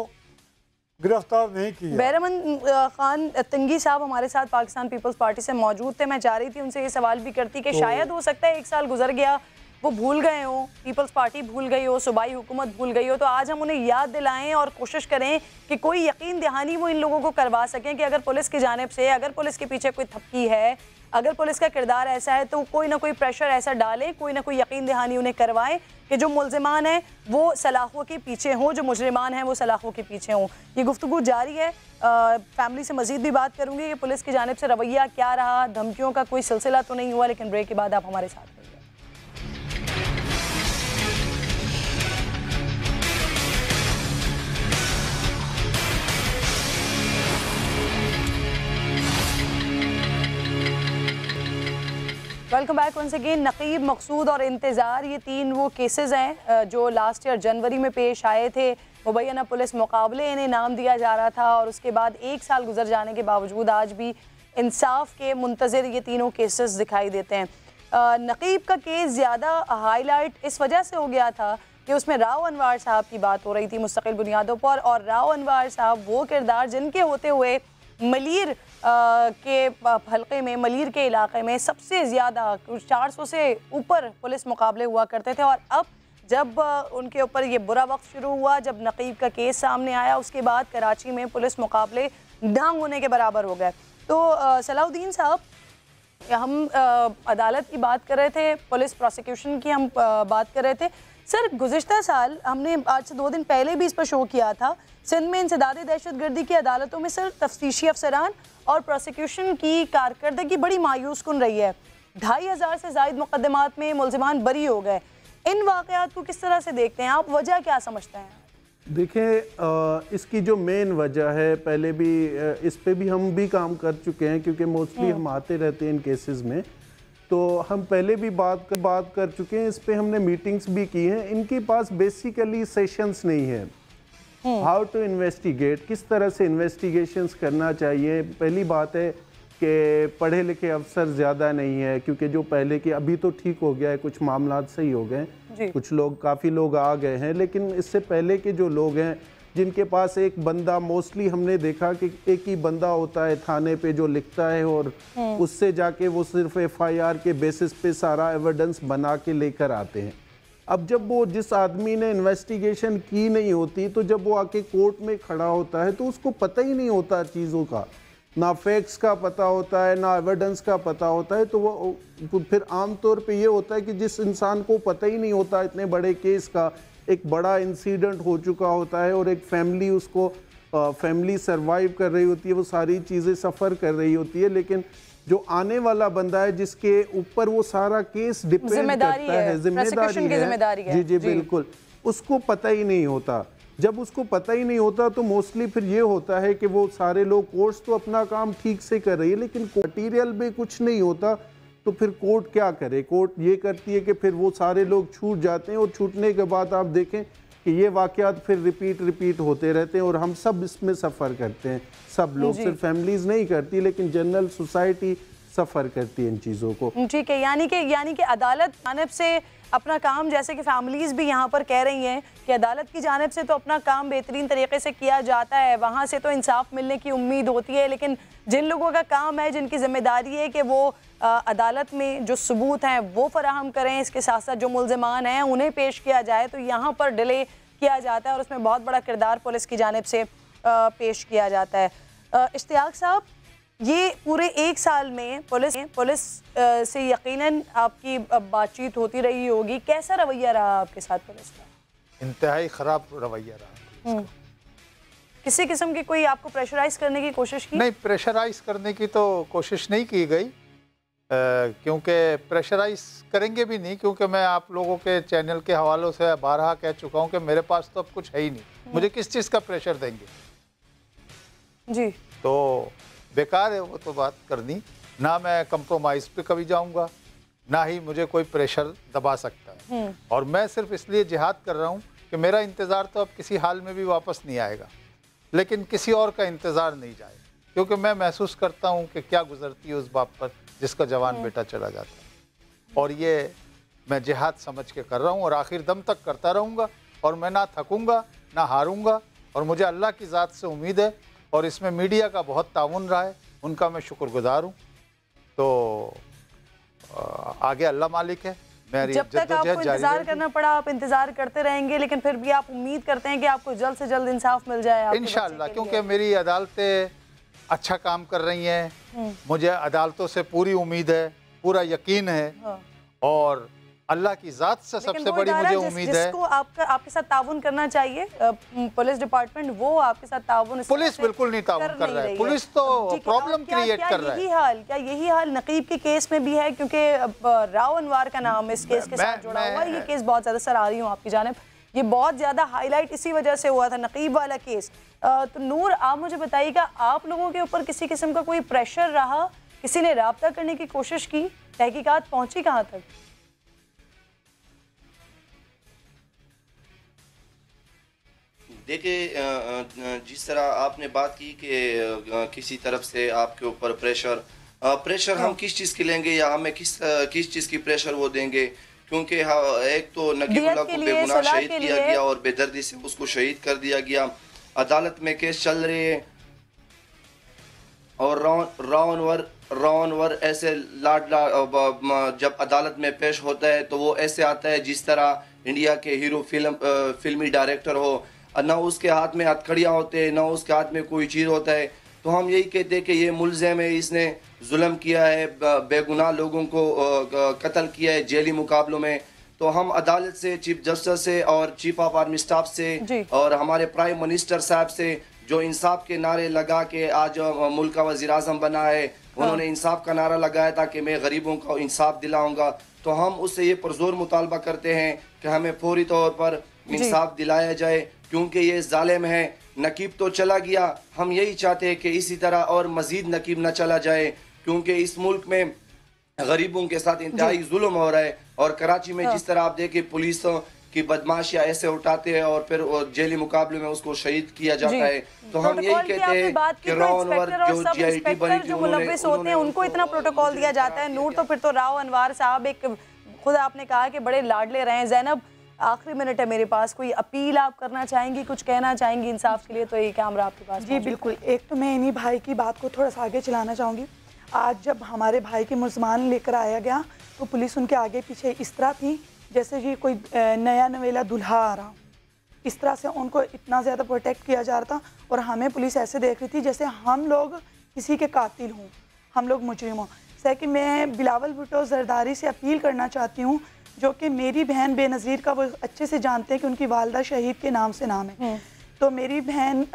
गिरफ्तार नहीं किया। बैरमन खान तंगी साहब हमारे साथ पाकिस्तान पीपल्स पार्टी से मौजूद थे। मैं चाह रही थी उनसे ये सवाल भी करती कि शायद हो सकता है 1 साल गुजर गया, वो भूल गए हो, पीपल्स पार्टी भूल गई हो, सूबाई हुकूमत भूल गई हो, तो आज हम उन्हें याद दिलाएं और कोशिश करें कि कोई यकीन दहानी वो इन लोगों को करवा सकें कि अगर पुलिस की जानिब से, अगर पुलिस के पीछे कोई थपकी है, अगर पुलिस का किरदार ऐसा है, तो कोई ना कोई प्रेशर ऐसा डालें, कोई ना कोई यकीन दहानी उन्हें करवाएं कि जो मुल्ज़िमान हैं वो सलाखों के पीछे हों, जो मुजरिमान हैं वो सलाखों के पीछे हों। ये गुफ्तगू जारी है। फैमिली से मज़ीद भी बात करूँगी कि पुलिस की जानिब से रवैया क्या रहा, धमकियों का कोई सिलसिला तो नहीं हुआ, लेकिन ब्रेक के बाद आप हमारे साथ रहिए। Welcome back once again. Naqeeb, Maqsood और इंतज़ार, ये तीन वो केसेस हैं जो लास्ट ईयर जनवरी में पेश आए थे। मुबैना पुलिस मुकाबले इन्हें नाम दिया जा रहा था और उसके बाद 1 साल गुजर जाने के बावजूद आज भी इंसाफ के मुंतज़िर ये तीनों केसेस दिखाई देते हैं। नकीब का केस ज़्यादा हाईलाइट इस वजह से हो गया था कि उसमें राव अनवार साहब की बात हो रही थी मुस्तकिल बुनियादों पर, और राव अनवार साहब वो किरदार जिनके होते हुए मलीर के हल्के में, मलीर के इलाके में सबसे ज़्यादा 400 से ऊपर पुलिस मुकाबले हुआ करते थे। और अब जब उनके ऊपर ये बुरा वक्त शुरू हुआ, जब नकीब का केस सामने आया, उसके बाद कराची में पुलिस मुकाबले डांग होने के बराबर हो गए। तो सलाउद्दीन साहब, हम अदालत की बात कर रहे थे, पुलिस प्रोसिक्यूशन की हम बात कर रहे थे। सर, गुज़िश्ता साल हमने आज से 2 दिन पहले भी इस पर शो किया था, सिंध में इंसदादे दहशतगर्दी की अदालतों में सर तफ्तीशी अफसरान और प्रोसिक्यूशन की कारकर्दगी बड़ी मायूस कुन रही है। 2500 से ज़ायद मुकदमात में मुल्ज़िमान बरी हो गए। इन वाक़यात को किस तरह से देखते हैं आप, वजह क्या समझते हैं? देखें, इसकी जो मेन वजह है, पहले भी इस पे भी हम भी काम कर चुके हैं क्योंकि मोस्टली हम आते रहते हैं इन केसेस में, तो हम पहले भी बात कर चुके हैं। इस पे हमने मीटिंग्स भी की हैं। इनके पास बेसिकली सेशंस नहीं है। हाउ टू इन्वेस्टिगेट, किस तरह से इन्वेस्टिगेशंस करना चाहिए। पहली बात है कि पढ़े लिखे अफसर ज़्यादा नहीं है, क्योंकि जो पहले के, अभी तो ठीक हो गया है, कुछ मामला सही हो गए, कुछ लोग, काफ़ी लोग आ गए हैं, लेकिन इससे पहले के जो लोग हैं जिनके पास एक बंदा, मोस्टली हमने देखा कि एक ही बंदा होता है थाने पे जो लिखता है और उससे जाके वो सिर्फ FIR के बेसिस पे सारा एविडेंस बना के लेकर आते हैं। अब जब वो, जिस आदमी ने इन्वेस्टिगेशन की नहीं होती, तो जब वो आके कोर्ट में खड़ा होता है तो उसको पता ही नहीं होता चीज़ों का, ना फैक्ट्स का पता होता है, ना एविडेंस का पता होता है। तो वो फिर आम तौर पे ये होता है कि जिस इंसान को पता ही नहीं होता इतने बड़े केस का, एक बड़ा इंसिडेंट हो चुका होता है और एक फैमिली उसको फैमिली सर्वाइव कर रही होती है, वो सारी चीज़ें सफ़र कर रही होती है, लेकिन जो आने वाला बंदा है जिसके ऊपर वो सारा केस डिपेंड करता है, जिम्मेदारी है, जी बिल्कुल, उसको पता ही नहीं होता। जब उसको पता ही नहीं होता तो मोस्टली फिर ये होता है कि वो सारे लोग, कोर्ट्स तो अपना काम ठीक से कर रही है लेकिन मटीरियल में कुछ नहीं होता, तो फिर कोर्ट क्या करे। कोर्ट ये करती है कि फिर वो सारे लोग छूट जाते हैं और छूटने के बाद आप देखें कि ये वाक़यात फिर रिपीट होते रहते हैं और हम सब इसमें सफ़र करते हैं। सब लोग, सिर्फ फैमिलीज़ नहीं करती लेकिन जनरल सोसाइटी सफ़र करती है इन चीज़ों को। ठीक है, यानी कि अदालत जानिब से अपना काम, जैसे कि फैमिलीज़ भी यहाँ पर कह रही हैं कि अदालत की जानिब से तो अपना काम बेहतरीन तरीके से किया जाता है, वहाँ से तो इंसाफ मिलने की उम्मीद होती है, लेकिन जिन लोगों का काम है, जिनकी जिम्मेदारी है कि वो अदालत में जो सबूत हैं वो फराहम करें, इसके साथ साथ जो मुल्ज़िमान हैं उन्हें पेश किया जाए, तो यहाँ पर डिले किया जाता है और उसमें बहुत बड़ा किरदार पुलिस की जानिब से पेश किया जाता है। इश्तियाक साहब, ये पूरे 1 साल में पुलिस से यकीनन आपकी बातचीत होती रही होगी, कैसा रवैया रहा आपके साथ पुलिस का? इंतहाई ख़राब रवैया रहा। किसी किस्म की कोई आपको प्रेशराइज करने की कोशिश की? नहीं, प्रेशराइज करने की तो कोशिश नहीं की गई, क्योंकि प्रेशराइज करेंगे भी नहीं, क्योंकि मैं आप लोगों के चैनल के हवालों से बारहा कह चुका हूँ कि मेरे पास तो अब कुछ है ही नहीं, मुझे किस चीज़ का प्रेशर देंगे जी। तो बेकार है वो तो बात करनी। ना मैं कंप्रोमाइज़ पे कभी जाऊँगा, ना ही मुझे कोई प्रेशर दबा सकता है, और मैं सिर्फ इसलिए जिहाद कर रहा हूँ कि मेरा इंतज़ार तो अब किसी हाल में भी वापस नहीं आएगा, लेकिन किसी और का इंतज़ार नहीं जाए, क्योंकि मैं महसूस करता हूँ कि क्या गुजरती है उस बाप पर जिसका जवान बेटा चला जाता है, और ये मैं जिहाद समझ के कर रहा हूँ और आखिर दम तक करता रहूँगा, और मैं ना थकूँगा ना हारूँगा, और मुझे अल्लाह की ज़ात से उम्मीद है, और इसमें मीडिया का बहुत ताउन रहा है, उनका मैं शुक्रगुजार हूँ। तो आगे अल्लाह मालिक है, जब तक आपको इंतजार करना पड़ा आप इंतजार करते रहेंगे, लेकिन फिर भी आप उम्मीद करते हैं कि आपको जल्द से जल्द इंसाफ मिल जाए इंशाअल्लाह, क्योंकि मेरी अदालतें अच्छा काम कर रही हैं। मुझे अदालतों से पूरी उम्मीद है, पूरा यकीन है और अल्लाह की ज़ात से सबसे बड़ी मुझे उम्मीद है। जिसको आपके साथ ताउन करना चाहिए पुलिस डिपार्टमेंट, वो आपके साथ ताउन पुलिस बिल्कुल नहीं ताउन कर रहा है। पुलिस तो प्रॉब्लम क्रिएट कर रहा है। क्या यही हाल नकीब के केस में भी है? क्योंकि राव अनवर का नाम इस केस के साथ जुड़ा हुआ है। ये केस बहुत ज्यादा सर आ रही हूँ आपकी जानिब, ये बहुत ज्यादा हाईलाइट इसी वजह से हुआ था नकीब वाला केस। तो नूर, आप मुझे बताइएगा, आप लोगों के ऊपर किसी किस्म का कोई प्रेशर रहा? किसी ने राब्ता करने की कोशिश की? तहकीकात पहुंची कहाँ तक? देखिए, जिस तरह आपने बात की कि किसी तरफ से आपके ऊपर प्रेशर हम किस चीज़ की लेंगे या हमें किस चीज़ की प्रेशर वो देंगे, क्योंकि एक तो नकीबुल्लाह को बेगुनाह शहीद किया गया और बेदर्दी से उसको शहीद कर दिया गया। अदालत में केस चल रहे हैं और राव अनवर ऐसे जब अदालत में पेश होता है तो वो ऐसे आता है जिस तरह इंडिया के हीरो फिल्मी डायरेक्टर हो, ना उसके हाथ में हथकड़ियाँ होते हैं, ना उसके हाथ में कोई चीज़ होता है। तो हम यही कहते हैं कि ये मुल्ज़िम है, इसने जुल्म किया है, बेगुनाह लोगों को कत्ल किया है जेली मुकाबलों में। तो हम अदालत से, चीफ जस्टिस से और चीफ ऑफ आर्मी स्टाफ से और हमारे प्राइम मिनिस्टर साहब से, जो इंसाफ के नारे लगा के आज मुल्क का वज़ीर आज़म बना है, उन्होंने इंसाफ का नारा लगाया था कि मैं गरीबों को इंसाफ दिलाऊंगा, तो हम उससे ये पुरजोर मुतालबा करते हैं कि हमें फौरी तौर पर इंसाफ दिलाया जाए, क्योंकि ये जालिम है। नकीब तो चला गया, हम यही चाहते हैं कि इसी तरह और मजीद नकीब न चला जाए, क्योंकि इस मुल्क में गरीबों के साथ इंतहाई जुल्म हो रहा है। और कराची में जिस तरह आप देखें पुलिस की बदमाशियां ऐसे उठाते हैं और फिर जेली मुकाबले में उसको शहीद किया जाता है। तो हम यही कहते हैं कि राव अनवर जो GIT बनी थी, मुलव्विस होते हैं उनको इतना प्रोटोकॉल दिया जाता है। नूर, तो फिर तो राव अनवर साहब एक, खुद आपने कहा कि बड़े लाडले रहे हैं। ज़ैनब, आखिरी मिनट है मेरे पास, कोई अपील आप करना चाहेंगी, कुछ कहना चाहेंगी इंसाफ के लिए? तो ये कैमरा आपके पास। जी बिल्कुल, एक तो मैं इन्हीं भाई की बात को थोड़ा सा आगे चलाना चाहूँगी। आज जब हमारे भाई के मुल्ज़मान लेकर आया गया तो पुलिस उनके आगे पीछे इस तरह थी जैसे जी कोई नया नवेला दुल्हा आ रहा, इस तरह से उनको इतना ज़्यादा प्रोटेक्ट किया जा रहा था। और हमें पुलिस ऐसे देख रही थी जैसे हम लोग किसी के कातिल हों, हम लोग मुजरिम हों। सेकंड, मैं बिलावल भुट्टो जरदारी से अपील करना चाहती हूँ, जो कि मेरी बहन बेनज़ीर का वो अच्छे से जानते हैं कि उनकी वालदा शहीद के नाम से नाम है। तो मेरी बहन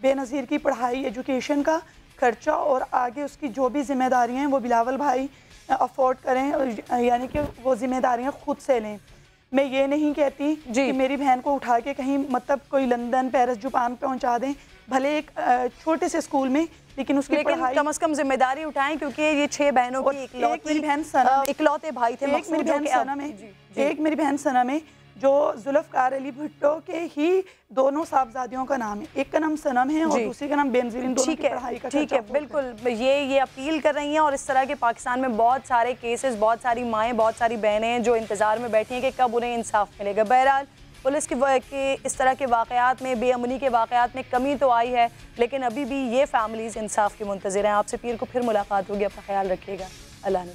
बेनज़ीर की पढ़ाई, एजुकेशन का खर्चा और आगे उसकी जो भी जिम्मेदारियाँ हैं वो बिलावल भाई अफोर्ड करें, यानी कि वो जिम्मेदारियाँ खुद से लें। मैं ये नहीं कहती कि मेरी बहन को उठा के कहीं मतलब कोई लंदन, पेरिस, जापान पहुँचा दें, भले एक छोटे से स्कूल में, लेकिन उसकी पढ़ाई कम से कम जिम्मेदारी उठाएं, क्योंकि ये 6 बहनों की इकलौते भाई थे। एक मेरी बहन सनम है जो जुल्फ़कार अली भुट्टो के ही दोनों साहबजादियों का नाम है, एक का नाम सनम है और दूसरी का नाम बेनज़ीर। इन दोनों की पढ़ाई का ठीक है, बिल्कुल ये अपील कर रही हैं। और इस तरह के पाकिस्तान में बहुत सारे केसेस, बहुत सारी माएँ, बहुत सारी बहनें हैं जो इंतज़ार में बैठी हैं कि कब उन्हें इंसाफ मिलेगा। बहरहाल पुलिस के इस तरह के वाक़यात में, बेअमनी के वाक़यात में कमी तो आई है, लेकिन अभी भी ये फैमिलीज़ इंसाफ की मुंतज़िर हैं। आपसे पीर को फिर मुलाकात होगी, अपना ख्याल रखिएगा। अल्लाह ने।